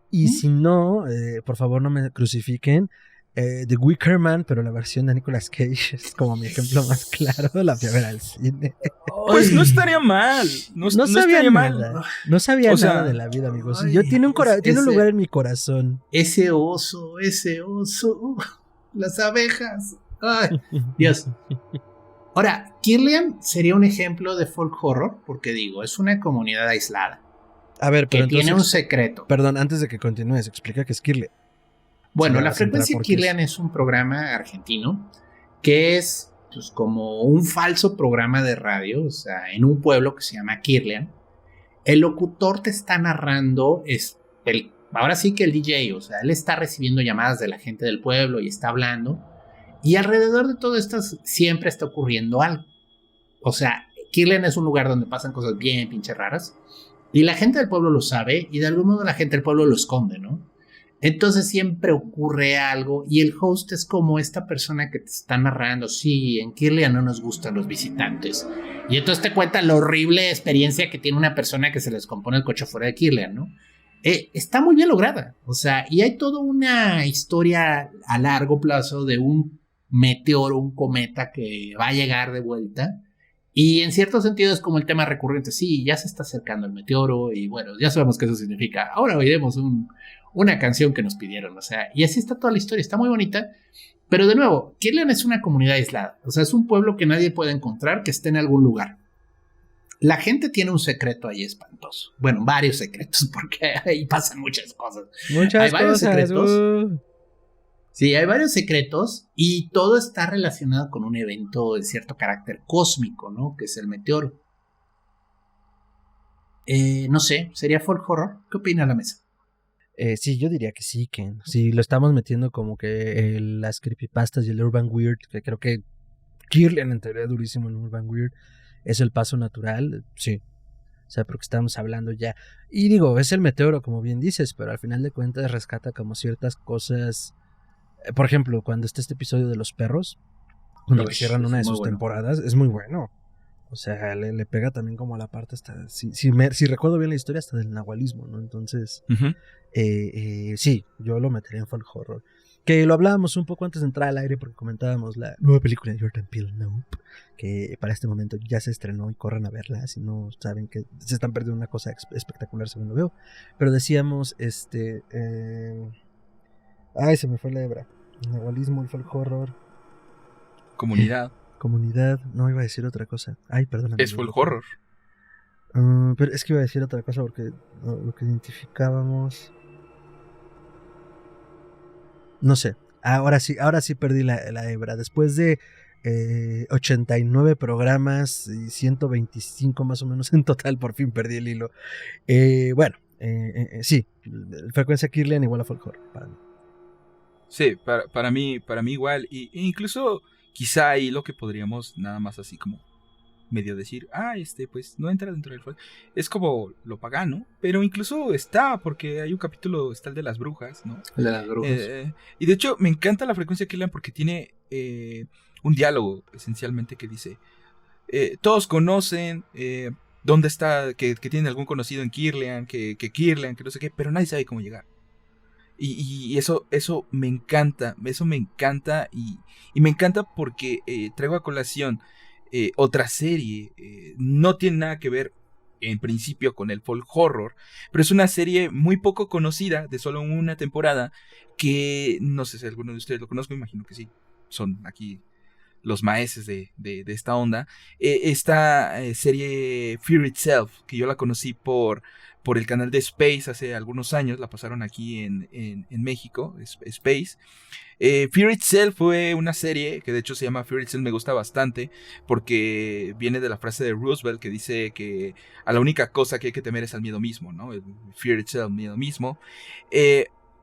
Y si no, por favor no me crucifiquen. The Wicker Man, pero la versión de Nicolas Cage es como mi ejemplo más claro. La fui a ver al cine. Pues no estaría mal. No sabía estaría nada. mal. No sabía nada de la vida, amigos. Yo tiene un lugar en mi corazón. Ese oso. Las abejas. Ay, Dios. Ahora, Kirlian sería un ejemplo de folk horror, porque digo, es una comunidad aislada. A ver, pero que tiene un secreto. Perdón, antes de que continúes, explica qué es Kirlian. Bueno, La Frecuencia Kirlian es un programa argentino que es pues, como un falso programa de radio, o sea, en un pueblo que se llama Kirlian. El locutor te está narrando, ahora sí que el DJ, o sea, él está recibiendo llamadas de la gente del pueblo y está hablando. Y alrededor de todo esto siempre está ocurriendo algo. O sea, Kirlian es un lugar donde pasan cosas bien pinches raras. Y la gente del pueblo lo sabe y de algún modo la gente del pueblo lo esconde, ¿no? Entonces siempre ocurre algo y el host es como esta persona que te está narrando, sí, en Kirlian no nos gustan los visitantes. Y entonces te cuenta la horrible experiencia que tiene una persona que se les compone el coche fuera de Kirlian, ¿no? Está muy bien lograda, o sea, y hay toda una historia a largo plazo de un meteoro, un cometa que va a llegar de vuelta. Y en cierto sentido es como el tema recurrente, sí, ya se está acercando el meteoro y bueno, ya sabemos qué eso significa. Ahora oiremos una canción que nos pidieron, o sea, y así está toda la historia, está muy bonita. Pero de nuevo, Kirlian es una comunidad aislada, o sea, es un pueblo que nadie puede encontrar, que esté en algún lugar. La gente tiene un secreto ahí espantoso. Bueno, varios secretos, porque ahí pasan muchas cosas. Hay varios secretos. Sí, hay varios secretos y todo está relacionado con un evento de cierto carácter cósmico, ¿no? Que es el meteoro. No sé, ¿sería folk horror? ¿Qué opina la mesa? Sí, yo diría que sí, Ken. Si lo estamos metiendo como que las creepypastas y el urban weird, que creo que Kirlian entraría durísimo en urban weird, es el paso natural, sí. O sea, porque estamos hablando ya. Y digo, es el meteoro, como bien dices, pero al final de cuentas rescata como ciertas cosas. Por ejemplo, cuando está este episodio de los perros, cuando cierran una de sus temporadas, es muy bueno. O sea, le pega también como a la parte hasta, si recuerdo bien la historia, hasta del nahualismo, ¿no? Entonces, sí, yo lo metería en folk horror. Que lo hablábamos un poco antes de entrar al aire porque comentábamos la nueva película de Jordan Peele, Nope, que para este momento ya se estrenó y corran a verla si no saben que se están perdiendo una cosa espectacular según lo veo. Pero decíamos, ay, se me fue la hebra. El nahualismo, el folk horror. Comunidad, no iba a decir otra cosa. Ay, perdóname. Es folk horror. Pero es que iba a decir otra cosa porque lo que identificábamos. No sé. Ahora sí perdí la hebra. Después de 89 programas y 125 más o menos en total, por fin perdí el hilo. Bueno, sí. Frecuencia Kirlian igual a folk horror para mí. Sí, para mí igual. E incluso quizá ahí lo que podríamos nada más así como medio decir, pues no entra dentro del folk. Es como lo pagano, pero incluso está, porque hay un capítulo, está el de las brujas, ¿no? El de las brujas. Y de hecho me encanta la frecuencia Kirlian porque tiene un diálogo esencialmente que dice, todos conocen dónde está, que tienen algún conocido en Kirlian, que Kirlian, que no sé qué, pero nadie sabe cómo llegar. Y eso me encanta, y me encanta porque traigo a colación otra serie, no tiene nada que ver en principio con el folk horror, pero es una serie muy poco conocida, de solo una temporada, que no sé si alguno de ustedes lo conozco, me imagino que sí, son aquí los maestros de esta onda. Esta serie Fear Itself, que yo la conocí por el canal de Space hace algunos años, la pasaron aquí en México, Space. Fear Itself fue una serie que de hecho se llama Fear Itself, me gusta bastante porque viene de la frase de Roosevelt que dice que a la única cosa que hay que temer es al miedo mismo, ¿no? El Fear Itself, miedo mismo.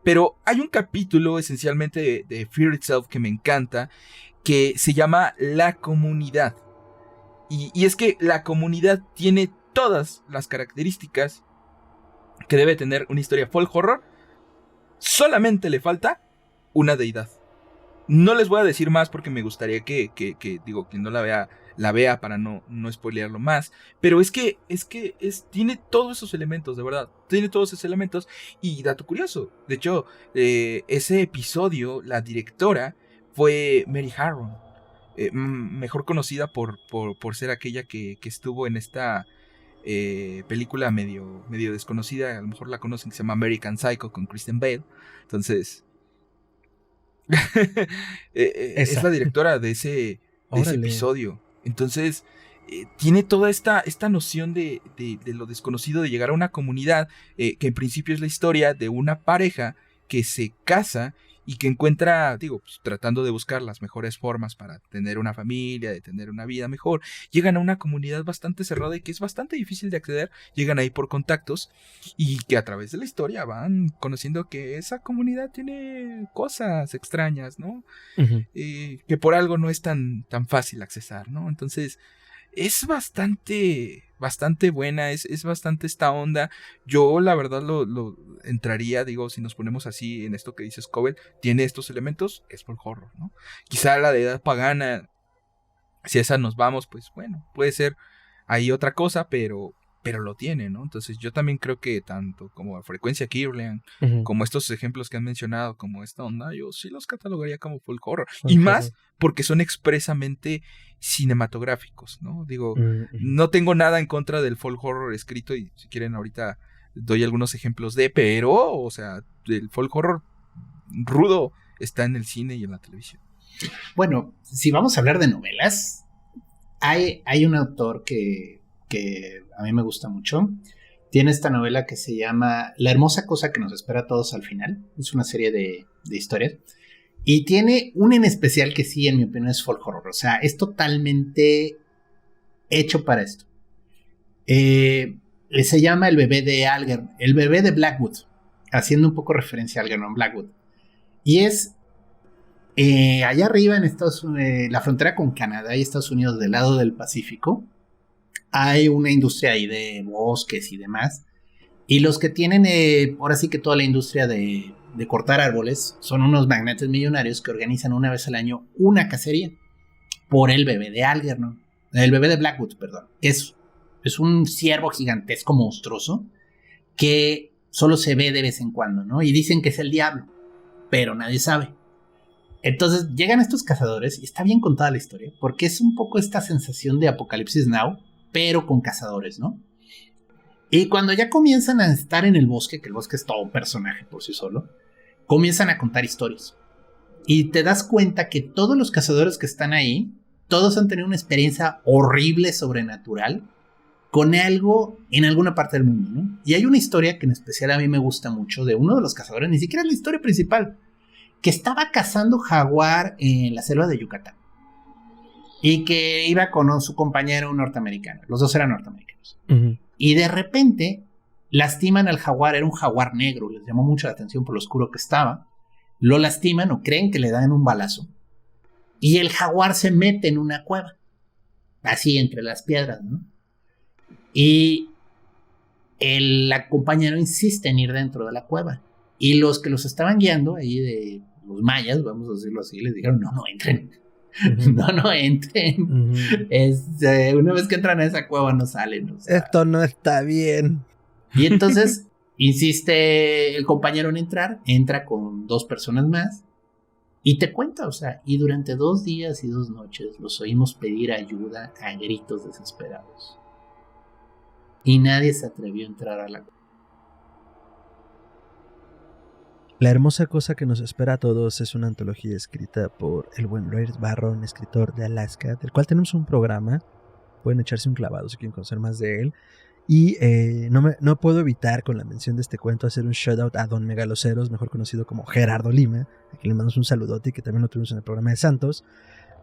Pero hay un capítulo esencialmente de Fear Itself que me encanta, que se llama La Comunidad. Y es que la comunidad tiene todas las características que debe tener una historia folk horror, solamente le falta una deidad. No les voy a decir más porque me gustaría que no la vea para no spoilearlo más. Pero tiene todos esos elementos, de verdad. Tiene todos esos elementos. Y dato curioso, de hecho, ese episodio, la directora fue Mary Harron. Mejor conocida por ser aquella que estuvo en esta película medio desconocida. A lo mejor la conocen, que se llama American Psycho con Kristen Bale. Entonces... es la directora de ese episodio. Entonces tiene toda esta noción de lo desconocido, de llegar a una comunidad que en principio es la historia de una pareja que se casa y que encuentra, pues, tratando de buscar las mejores formas para tener una familia, de tener una vida mejor, llegan a una comunidad bastante cerrada y que es bastante difícil de acceder. Llegan ahí por contactos y que a través de la historia van conociendo que esa comunidad tiene cosas extrañas, ¿no? Uh-huh. Que por algo no es tan fácil accesar, ¿no? Entonces es bastante buena, es bastante esta onda. Yo la verdad lo entraría, si nos ponemos así en esto que dice Scoville, tiene estos elementos, es folk horror, ¿no? Quizá la deidad pagana, si a esa nos vamos, pues bueno, puede ser ahí otra cosa, pero lo tiene, ¿no? Entonces yo también creo que tanto como Frecuencia Kirlian, uh-huh, como estos ejemplos que han mencionado, como esta onda, yo sí los catalogaría como folk horror. Okay. Y más porque son expresamente cinematográficos, ¿no? Uh-huh, no tengo nada en contra del folk horror escrito, y si quieren ahorita doy algunos ejemplos pero, o sea, el folk horror rudo está en el cine y en la televisión. Bueno, si vamos a hablar de novelas, hay un autor que a mí me gusta mucho. Tiene esta novela que se llama La hermosa cosa que nos espera a todos al final. Es una serie de historias. Y tiene una en especial que sí, en mi opinión, es folk horror. O sea, es totalmente hecho para esto. Se llama El bebé de Algernon, el bebé de Blackwood, haciendo un poco referencia a Algernon Blackwood. Y es allá arriba en la frontera con Canadá y Estados Unidos, del lado del Pacífico. Hay una industria ahí de bosques y demás. Y los que tienen, ahora sí que toda la industria de cortar árboles, son unos magnates millonarios que organizan una vez al año una cacería por el bebé de Algernon. El bebé de Blackwood, perdón. Es un ciervo gigantesco, monstruoso, que solo se ve de vez en cuando, ¿no? Y dicen que es el diablo, pero nadie sabe. Entonces llegan estos cazadores, y está bien contada la historia, porque es un poco esta sensación de Apocalipsis Now, pero con cazadores, ¿no? Y cuando ya comienzan a estar en el bosque, que el bosque es todo un personaje por sí solo, comienzan a contar historias. Y te das cuenta que todos los cazadores que están ahí, todos han tenido una experiencia horrible, sobrenatural, con algo en alguna parte del mundo, ¿no? Y hay una historia que en especial a mí me gusta mucho, de uno de los cazadores, ni siquiera es la historia principal, que estaba cazando jaguar en la selva de Yucatán. Y que iba con su compañero norteamericano. Los dos eran norteamericanos. Uh-huh. Y de repente lastiman al jaguar. Era un jaguar negro. Les llamó mucho la atención por lo oscuro que estaba. Lo lastiman o creen que le dan un balazo. Y el jaguar se mete en una cueva. Así entre las piedras, ¿no? Y el compañero insiste en ir dentro de la cueva. Y los que los estaban guiando, ahí de los mayas, vamos a decirlo así, les dijeron, no entren. Uh-huh. No entren. Uh-huh. Una vez que entran a esa cueva no salen. O sea. Esto no está bien. Y entonces insiste el compañero en entrar. Entra con 2 personas más. Y te cuenta, o sea, y durante 2 días y 2 noches los oímos pedir ayuda a gritos desesperados. Y nadie se atrevió a entrar a la cueva. La hermosa cosa que nos espera a todos es una antología escrita por el buen Laird Barron, escritor de Alaska, del cual tenemos un programa. Pueden echarse un clavado si quieren conocer más de él. Y no puedo evitar, con la mención de este cuento, hacer un shout-out a Don Megaloceros, mejor conocido como Gerardo Lima, a quien le mandamos un saludote y que también lo tuvimos en el programa de Santos.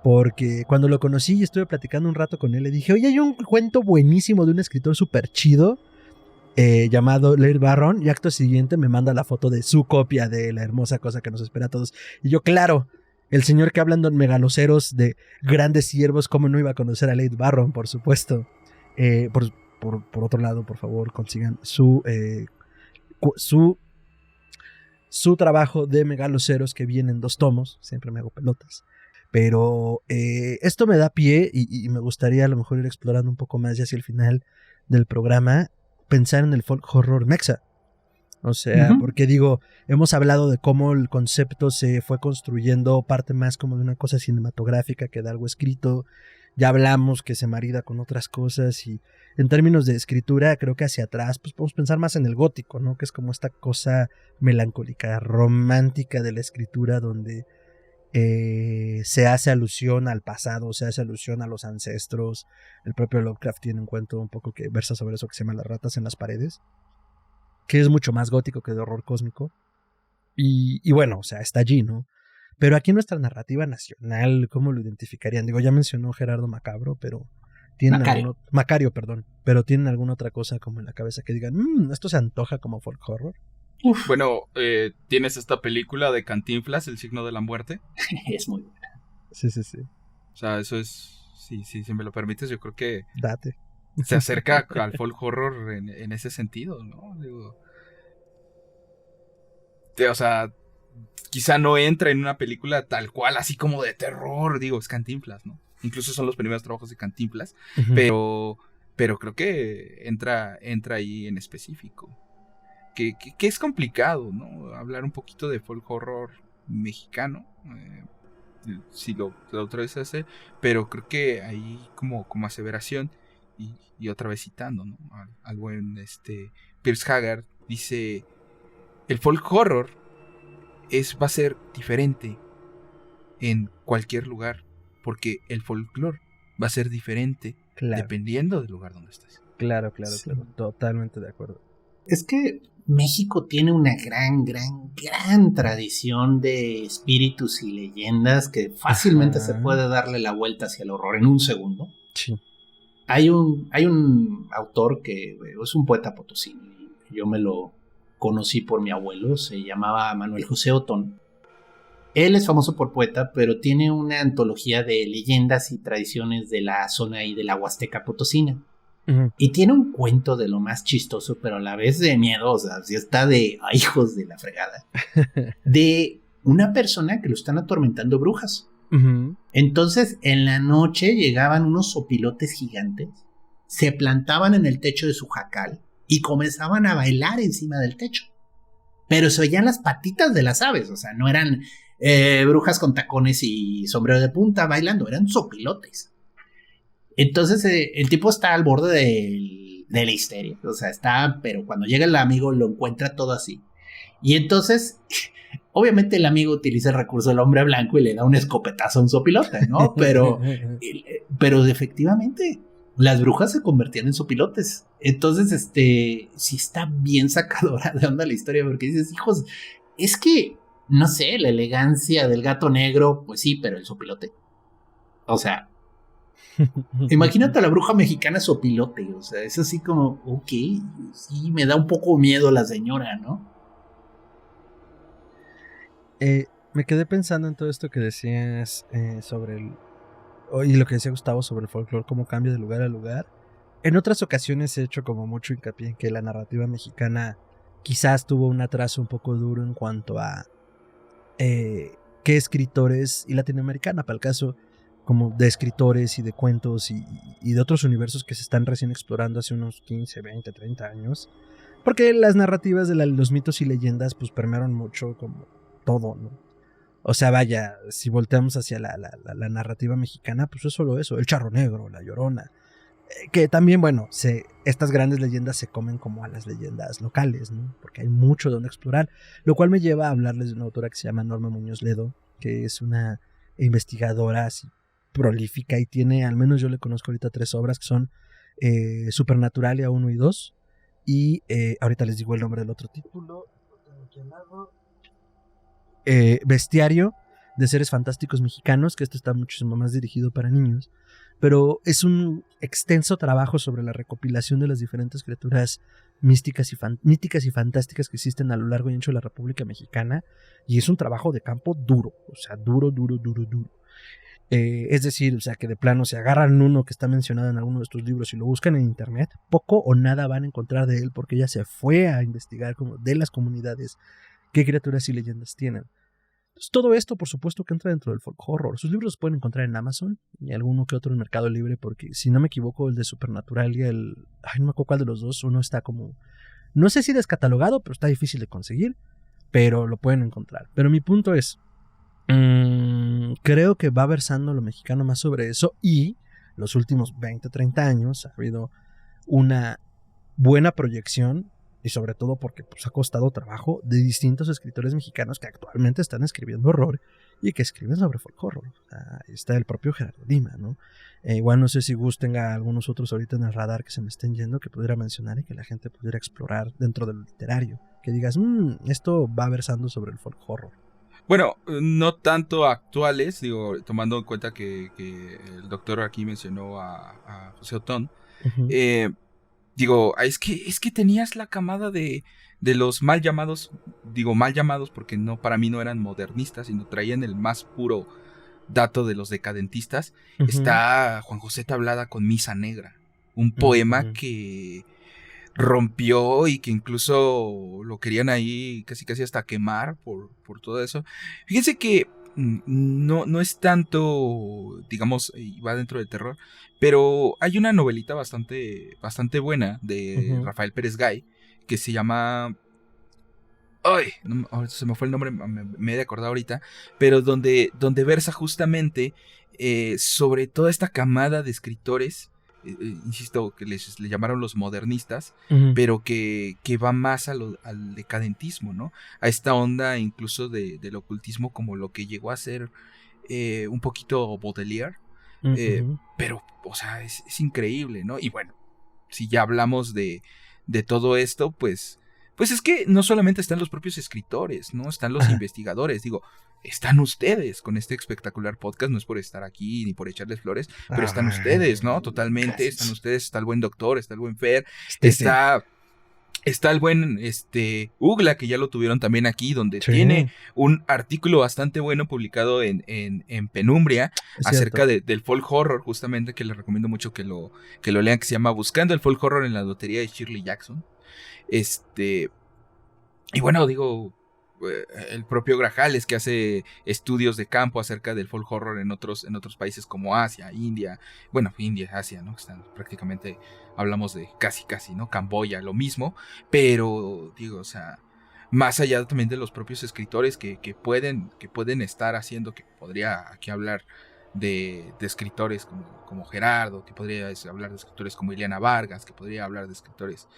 Porque cuando lo conocí y estuve platicando un rato con él, le dije, oye, hay un cuento buenísimo de un escritor súper chido llamado Laird Barron, y acto siguiente me manda la foto de su copia de La hermosa cosa que nos espera a todos. Y yo, claro, el señor que habla en Don Megaloceros de grandes siervos, ¿cómo no iba a conocer a Laird Barron? Por supuesto. Por otro lado, por favor, consigan su su trabajo de Megaloceros, que viene en 2 tomos. Siempre me hago pelotas. Pero esto me da pie y me gustaría a lo mejor ir explorando un poco más ya hacia el final del programa, pensar en el folk horror mexa. O sea, porque digo, hemos hablado de cómo el concepto se fue construyendo parte más como de una cosa cinematográfica que de algo escrito. Ya hablamos que se marida con otras cosas y en términos de escritura creo que hacia atrás pues podemos pensar más en el gótico, ¿no? Que es como esta cosa melancólica, romántica de la escritura donde se hace alusión al pasado, se hace alusión a los ancestros. El propio Lovecraft tiene un cuento un poco que versa sobre eso que se llama Las ratas en las paredes, que es mucho más gótico que de horror cósmico. Y bueno, o sea, está allí, ¿no? Pero aquí en nuestra narrativa nacional, ¿cómo lo identificarían? Digo, ya mencionó Gerardo Macabro, pero ¿tienen Macario, perdón. Pero ¿tienen alguna otra cosa como en la cabeza que digan, esto se antoja como folk horror? Uf. Bueno, tienes esta película de Cantinflas, El signo de la muerte. Es muy buena. Sí. O sea, eso es, si me lo permites, yo creo que Date. se acerca al folk horror en ese sentido, ¿no? Digo, o sea, quizá no entra en una película tal cual, así como de terror, digo, es Cantinflas, ¿no? Incluso son los primeros trabajos de Cantinflas, pero creo que entra ahí en específico. Que es complicado, ¿no? Hablar un poquito de folk horror mexicano, si lo traes pero creo que ahí como aseveración y otra vez citando, ¿no? Al buen Pierce Haggard, dice: el folk horror va a ser diferente en cualquier lugar, porque el folclore va a ser diferente dependiendo del lugar donde estés. Claro, totalmente de acuerdo. Es que México tiene una gran tradición de espíritus y leyendas que fácilmente se puede darle la vuelta hacia el horror en un segundo. Sí. Hay un autor que es un poeta potosino. Yo me lo conocí por mi abuelo, se llamaba Manuel José Otón. Él es famoso por poeta, pero tiene una antología de leyendas y tradiciones de la zona ahí de la Huasteca Potosina. Y tiene un cuento de lo más chistoso, pero a la vez de miedo, o sea, si está de hijos de la fregada, de una persona que lo están atormentando brujas. Entonces, en la noche llegaban unos sopilotes gigantes, se plantaban en el techo de su jacal y comenzaban a bailar encima del techo. Pero se oían las patitas de las aves, o sea, no eran brujas con tacones y sombrero de punta bailando, eran sopilotes. Entonces el tipo está al borde de la histeria, o sea, pero cuando llega el amigo lo encuentra todo así. Y entonces, obviamente el amigo utiliza el recurso del hombre blanco y le da un escopetazo a un sopilote, ¿no? Pero efectivamente, las brujas se convertían en sopilotes. Entonces, sí está bien sacadora de onda la historia, porque dices, hijos, es que, no sé, la elegancia del gato negro, pues sí, pero el sopilote. O sea, imagínate a la bruja mexicana sopilote, o sea, es así como, ok, sí, me da un poco miedo la señora, ¿no? Me quedé pensando en todo esto que decías sobre y lo que decía Gustavo sobre el folclore, cómo cambia de lugar a lugar. En otras ocasiones he hecho como mucho hincapié en que la narrativa mexicana quizás tuvo un atraso un poco duro en cuanto a qué escritores, y latinoamericana para el caso, como de escritores y de cuentos y de otros universos que se están recién explorando hace unos 15, 20, 30 años. Porque las narrativas de los mitos y leyendas pues permearon mucho como todo, ¿no? O sea, vaya, si volteamos hacia la narrativa mexicana, pues es solo eso, el Charro Negro, la Llorona. Que también, bueno, estas grandes leyendas se comen como a las leyendas locales, ¿no? Porque hay mucho donde explorar. Lo cual me lleva a hablarles de una autora que se llama Norma Muñoz Ledo, que es una investigadora así prolífica y tiene, al menos yo le conozco ahorita 3 obras que son Supernaturalia 1 y 2 y ahorita les digo el nombre del otro título, Bestiario de Seres Fantásticos Mexicanos, que esto está muchísimo más dirigido para niños, pero es un extenso trabajo sobre la recopilación de las diferentes criaturas místicas y fantásticas que existen a lo largo y ancho de la República Mexicana, y es un trabajo de campo duro, o sea, duro. Es decir, o sea, que de plano se agarran uno que está mencionado en alguno de estos libros y lo buscan en internet, poco o nada van a encontrar de él porque ella se fue a investigar como de las comunidades qué criaturas y leyendas tienen. Entonces, todo esto, por supuesto, que entra dentro del folk horror. Sus libros los pueden encontrar en Amazon y alguno que otro en Mercado Libre, porque si no me equivoco, el de Supernatural y no me acuerdo cuál de los dos, uno está como, no sé si descatalogado, pero está difícil de conseguir, pero lo pueden encontrar. Pero mi punto es, creo que va versando lo mexicano más sobre eso, y los últimos 20, 30 años ha habido una buena proyección, y sobre todo porque pues, ha costado trabajo, de distintos escritores mexicanos que actualmente están escribiendo horror y que escriben sobre folk horror. Está el propio Gerardo Lima, ¿no? Igual no sé si Gus tenga algunos otros ahorita en el radar que se me estén yendo, que pudiera mencionar y que la gente pudiera explorar dentro del literario. Que digas, esto va versando sobre el folk horror. Bueno, no tanto actuales, digo, tomando en cuenta que el doctor aquí mencionó a José Otón. Uh-huh. Digo, es que tenías la camada de los mal llamados, digo mal llamados porque no, para mí no eran modernistas, sino traían el más puro dato de los decadentistas. Uh-huh. Está Juan José Tablada con Misa Negra, un poema que rompió y que incluso lo querían ahí casi hasta quemar por todo eso. Fíjense que no es tanto, digamos, va dentro del terror, pero hay una novelita bastante buena de Rafael Pérez Gay que se llama... Ay, se me fue el nombre, me he de acordar ahorita, pero donde versa justamente sobre toda esta camada de escritores, insisto, que le llamaron los modernistas, pero que va más al decadentismo, ¿no? A esta onda incluso del ocultismo, como lo que llegó a ser un poquito Baudelaire, pero, o sea, es increíble, ¿no? Y bueno, si ya hablamos de todo esto, pues es que no solamente están los propios escritores, ¿no? Están los investigadores, digo, están ustedes con este espectacular podcast, no es por estar aquí ni por echarles flores, pero están ustedes, ¿no? Totalmente, gracias. Están ustedes, está el buen doctor, está el buen Fer, está el buen Ugla, que ya lo tuvieron también aquí, donde tiene un artículo bastante bueno publicado en Penumbria acerca del folk horror, justamente, que les recomiendo mucho que lo lean, que se llama Buscando el folk horror en la lotería de Shirley Jackson. Y bueno, digo, el propio Grajales, que hace estudios de campo acerca del folk horror en otros países como Asia, India, Asia, ¿no? Están prácticamente, hablamos de casi, ¿no? Camboya, lo mismo, pero digo, o sea, más allá también de los propios escritores que pueden estar haciendo, que podría aquí hablar de escritores como Gerardo, que podría hablar de escritores como Ileana Vargas, que podría hablar de escritores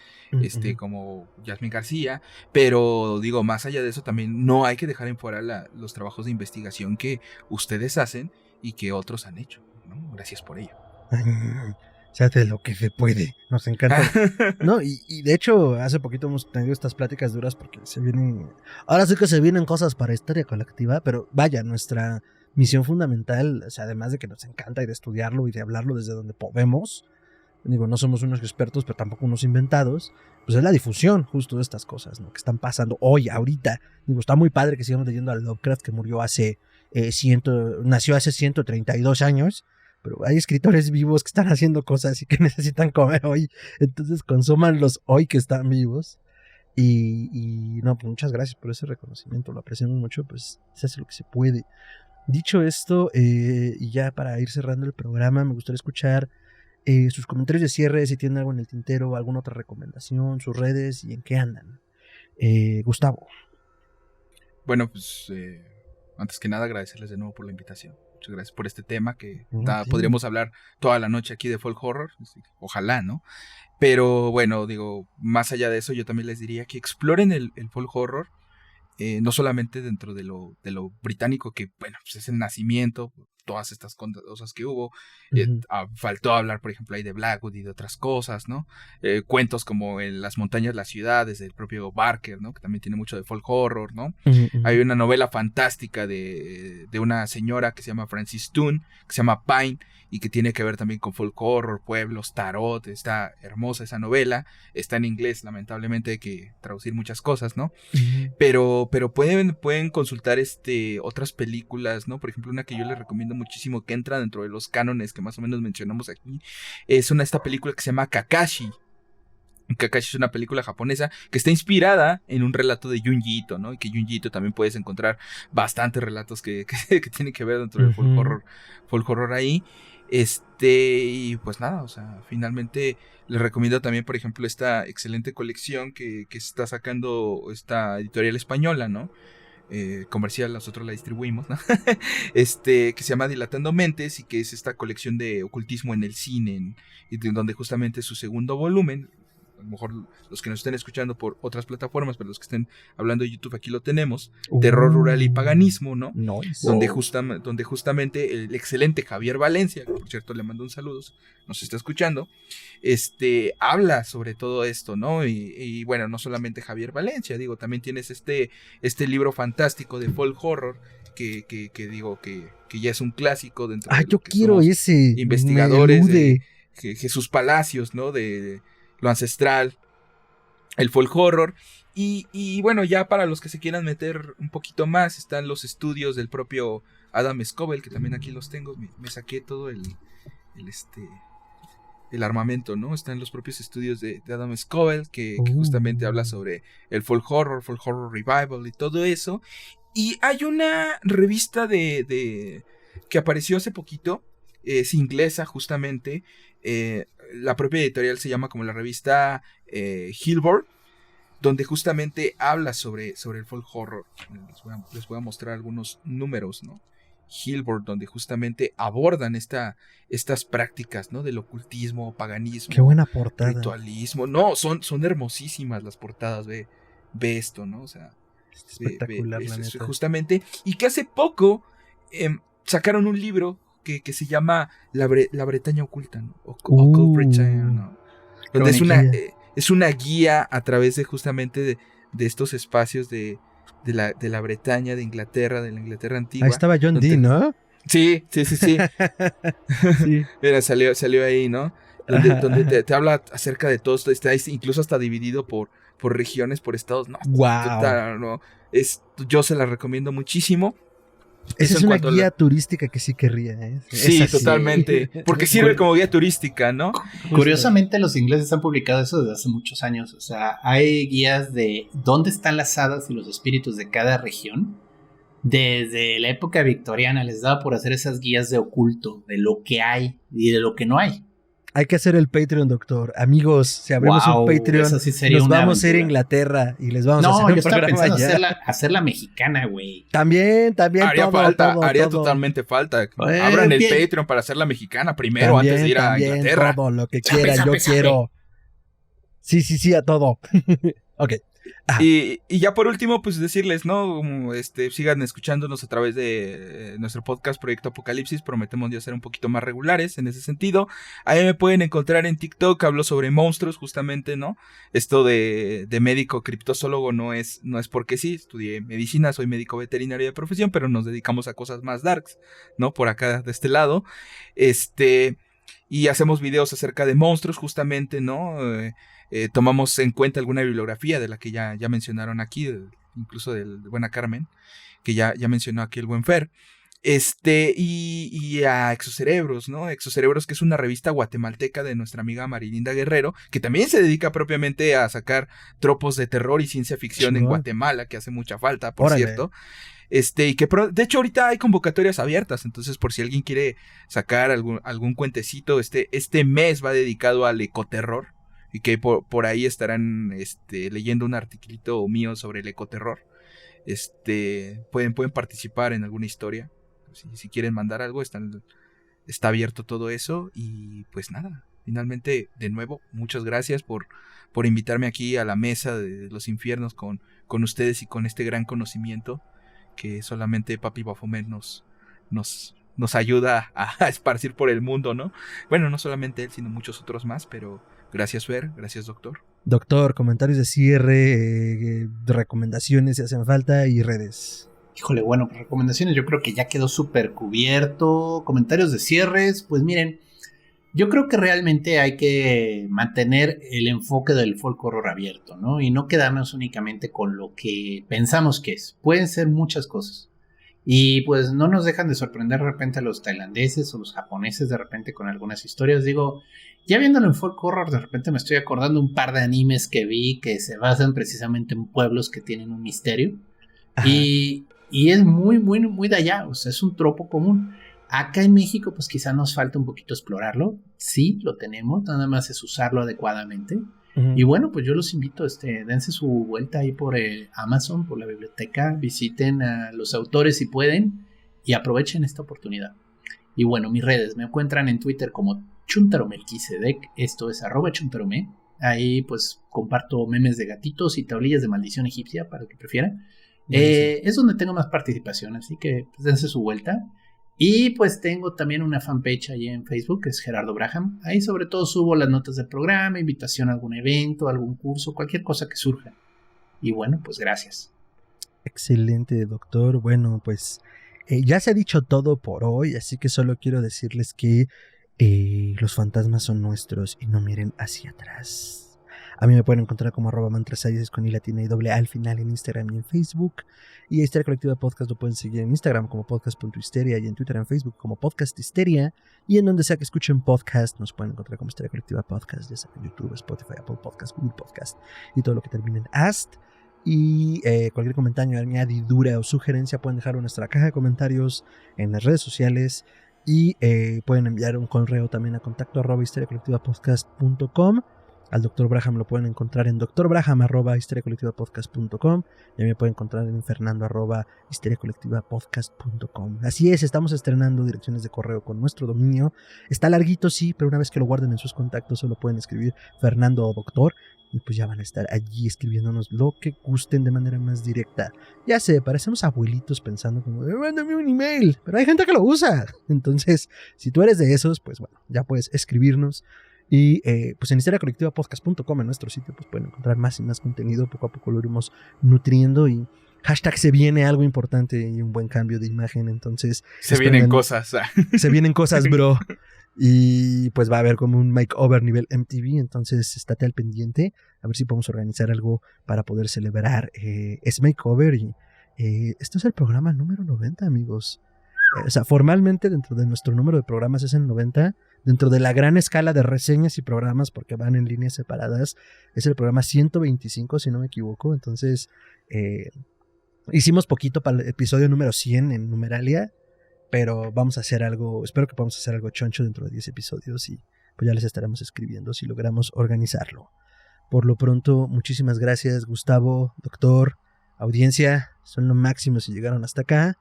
como Yasmín García, pero digo, más allá de eso también no hay que dejar en fuera los trabajos de investigación que ustedes hacen y que otros han hecho, ¿no? Gracias por ello. Se hace lo que se puede, nos encanta. No, y de hecho hace poquito hemos tenido estas pláticas duras porque ahora sí que se vienen cosas para Historia Colectiva, pero vaya, nuestra misión fundamental, o sea, además de que nos encanta y de estudiarlo y de hablarlo desde donde podemos, digo, no somos unos expertos, pero tampoco unos inventados, pues es la difusión justo de estas cosas, ¿no? Que están pasando hoy, ahorita. Digo, está muy padre que sigamos leyendo a Lovecraft, que nació hace 132 años, pero hay escritores vivos que están haciendo cosas y que necesitan comer hoy, entonces consúmanlos hoy que están vivos. Y no, pues muchas gracias por ese reconocimiento, lo apreciamos mucho, pues se hace lo que se puede. Dicho esto, y ya para ir cerrando el programa, me gustaría escuchar sus comentarios de cierre, si tienen algo en el tintero, alguna otra recomendación, sus redes y en qué andan. Gustavo. Bueno, pues antes que nada agradecerles de nuevo por la invitación. Muchas gracias por este tema que podríamos hablar toda la noche aquí de folk horror, ojalá, ¿no? Pero bueno, digo, más allá de eso, yo también les diría que exploren el folk horror. No solamente dentro de lo británico, que bueno, pues es el nacimiento, todas estas cosas que hubo, faltó hablar por ejemplo ahí de Blackwood y de otras cosas, ¿no? Cuentos como en Las montañas, las ciudades, del propio Barker, ¿no? Que también tiene mucho de folk horror, ¿no? Hay una novela fantástica de una señora que se llama Frances Toon, que se llama Pine, y que tiene que ver también con folk horror, pueblos, tarot. Está hermosa esa novela, está en inglés, lamentablemente hay que traducir muchas cosas, ¿no? Pero pueden consultar otras películas, ¿no? Por ejemplo, una que yo les recomiendo recomiendo muchísimo, que entra dentro de los cánones que más o menos mencionamos aquí, es esta película que se llama Kakashi. Kakashi es una película japonesa que está inspirada en un relato de Junji Ito, ¿no? Y que Junji Ito también puedes encontrar bastantes relatos que tienen que ver dentro del folk horror ahí. Y pues nada, o sea, finalmente les recomiendo también, por ejemplo, esta excelente colección que está sacando esta editorial española, ¿no? Comercial, nosotros la distribuimos, ¿no? Que se llama Dilatando Mentes, y que es esta colección de ocultismo en el cine, y donde justamente su segundo volumen, a lo mejor los que nos estén escuchando por otras plataformas, pero los que estén hablando de YouTube, aquí lo tenemos, Terror Rural y Paganismo, ¿no? Nice. Donde justamente el excelente Javier Valencia, que por cierto le mando un saludo, nos está escuchando, habla sobre todo esto, ¿no? Y bueno, no solamente Javier Valencia, digo, también tienes este libro fantástico de folk horror, que digo que ya es un clásico dentro de yo quiero ese investigadores de Jesús Palacios, ¿no? De lo ancestral, el folk horror, y bueno, ya para los que se quieran meter un poquito más, están los estudios del propio Adam Scovell, que también aquí los tengo, me saqué todo el armamento, ¿no? Están los propios estudios de Adam Scovell, que justamente habla sobre el folk horror revival y todo eso. Y hay una revista que apareció hace poquito, es inglesa justamente, la propia editorial se llama como la revista Hillboard, donde justamente habla sobre el folk horror. Les voy a mostrar algunos números, ¿no? Hillboard, donde justamente abordan estas prácticas, ¿no? Del ocultismo, paganismo. Qué buena portada. Ritualismo. No, son hermosísimas las portadas, ve esto, ¿no? O sea, espectacular, la neta. Justamente, y que hace poco sacaron un libro que se llama La Bretaña Oculta, ¿no? Occult Britannia, ¿no? Donde es una guía a través de justamente de estos espacios de la Bretaña, de Inglaterra, de la Inglaterra antigua. Ahí estaba John Dee, ¿no? Sí. Sí. Mira, salió ahí, ¿no? Donde te habla acerca de todo esto, está incluso hasta dividido por regiones, por estados. No, wow. No, yo se la recomiendo muchísimo. Esa es una guía turística que sí querría, ¿eh? Sí, totalmente. Porque sirve como guía turística, ¿no? Curiosamente, los ingleses han publicado eso desde hace muchos años. O sea, hay guías de dónde están las hadas y los espíritus de cada región. Desde la época victoriana les daba por hacer esas guías de oculto, de lo que hay y de lo que no hay. Hay que hacer el Patreon, doctor. Amigos, si abrimos un Patreon, sí nos vamos a ir a Inglaterra y les vamos a hacer un programa allá. No, yo estaba pensando hacerla mexicana, güey. También. Haría totalmente falta. Abran el Patreon para hacerla mexicana primero, antes de ir a Inglaterra. Todo lo que quieran, yo quiero. Sí, a todo. Ok. Y ya por último, pues decirles, ¿no? Sigan escuchándonos a través de nuestro podcast Proyecto Apocalipsis. Prometemos ya ser un poquito más regulares en ese sentido. Ahí me pueden encontrar en TikTok. Hablo sobre monstruos, justamente, ¿no? Esto de médico criptozoólogo no es porque sí. Estudié medicina, soy médico veterinario de profesión, pero nos dedicamos a cosas más darks, ¿no? Por acá, de este lado. Y hacemos videos acerca de monstruos, justamente, ¿no? Tomamos en cuenta alguna bibliografía de la que ya mencionaron aquí, incluso de Buena Carmen, que ya mencionó aquí el buen Fer. Y a Exocerebros, ¿no? Exocerebros, que es una revista guatemalteca de nuestra amiga Marilinda Guerrero, que también se dedica propiamente a sacar tropos de terror y ciencia ficción en Guatemala, que hace mucha falta, por cierto. Y que de hecho ahorita hay convocatorias abiertas, entonces por si alguien quiere sacar algún cuentecito, este mes va dedicado al ecoterror, y que por ahí estarán leyendo un articulito mío sobre el ecoterror. Pueden participar en alguna historia. Si quieren mandar algo, está abierto todo eso. Y pues nada, finalmente, de nuevo, muchas gracias por invitarme aquí a la mesa de los infiernos con ustedes y con este gran conocimiento que solamente Papi Baphomet nos ayuda a esparcir por el mundo, ¿no? Bueno, no solamente él, sino muchos otros más, pero gracias, Fer, gracias, doctor. Doctor, comentarios de cierre, recomendaciones si hacen falta y redes. Híjole, bueno, recomendaciones yo creo que ya quedó súper cubierto. Comentarios de cierres, pues miren, yo creo que realmente hay que mantener el enfoque del folk horror abierto, ¿no? Y no quedarnos únicamente con lo que pensamos que es. Pueden ser muchas cosas. Y pues no nos dejan de sorprender de repente a los tailandeses o los japoneses de repente con algunas historias. Digo, ya viéndolo en folk horror, de repente me estoy acordando un par de animes que vi que se basan precisamente en pueblos que tienen un misterio. Y es muy, muy, muy de allá, o sea, es un tropo común. Acá en México, pues quizá nos falta un poquito explorarlo. Sí, lo tenemos, nada más es usarlo adecuadamente. Y bueno, pues yo los invito, dense su vuelta ahí por Amazon, por la biblioteca, visiten a los autores si pueden y aprovechen esta oportunidad. Y bueno, mis redes me encuentran en Twitter como Chuntaromelquisedec, esto es @chuntarome. Ahí pues comparto memes de gatitos y tablillas de maldición egipcia para el que prefiera. Es donde tengo más participación, así que pues, dense su vuelta. Y pues tengo también una fanpage ahí en Facebook, que es Gerardo Braham. Ahí sobre todo subo las notas del programa, invitación a algún evento, algún curso, cualquier cosa que surja. Y bueno, pues gracias. Excelente, doctor. Bueno, pues ya se ha dicho todo por hoy, así que solo quiero decirles que los fantasmas son nuestros y no miren hacia atrás. A mí me pueden encontrar como @mantrasayas con i latina y doble a al final en Instagram y en Facebook. Y a Histeria Colectiva Podcast lo pueden seguir en Instagram como podcast.histeria y en Twitter y en Facebook como Podcast Histeria. Y en donde sea que escuchen podcast, nos pueden encontrar como Histeria Colectiva Podcast, ya sea en YouTube, Spotify, Apple Podcast, Google Podcast y todo lo que termine en ast. Y cualquier comentario, añadidura o sugerencia pueden dejarlo en nuestra caja de comentarios en las redes sociales. Y pueden enviar un correo también a contacto@histeriacolectivapodcast.com. Al Dr. Braham lo pueden encontrar en drbraham@histeriacolectivapodcast.com y a mí me pueden encontrar en fernando@histeriacolectivapodcast.com. Así es, estamos estrenando direcciones de correo con nuestro dominio. Está larguito, sí, pero una vez que lo guarden en sus contactos solo pueden escribir Fernando o Doctor y pues ya van a estar allí escribiéndonos lo que gusten de manera más directa. Ya sé, parecemos abuelitos pensando como, mándame un email, pero hay gente que lo usa. Entonces, si tú eres de esos, pues bueno, ya puedes escribirnos. Y pues en histeriacolectivapodcast.com, en nuestro sitio, pues pueden encontrar más y más contenido. Poco a poco lo iremos nutriendo y hashtag se viene algo importante y un buen cambio de imagen. Entonces se vienen cosas. Se vienen cosas, bro. Y pues va a haber como un makeover nivel MTV. Entonces estate al pendiente. A ver si podemos organizar algo para poder celebrar ese makeover. Y esto es el programa número 90, amigos. O sea, formalmente dentro de nuestro número de programas es el 90. Dentro de la gran escala de reseñas y programas, porque van en líneas separadas, es el programa 125, si no me equivoco. Entonces, hicimos poquito para el episodio número 100 en Numeralia, pero vamos a hacer algo, espero que podamos hacer algo choncho dentro de 10 episodios y pues ya les estaremos escribiendo si logramos organizarlo. Por lo pronto, muchísimas gracias, Gustavo, doctor, audiencia, son lo máximo si llegaron hasta acá.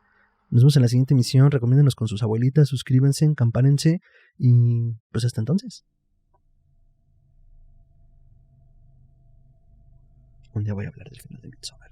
Nos vemos en la siguiente emisión. Recomiéndenos con sus abuelitas, suscríbanse, campánense y pues hasta entonces. Un día voy a hablar del final de Midsommar.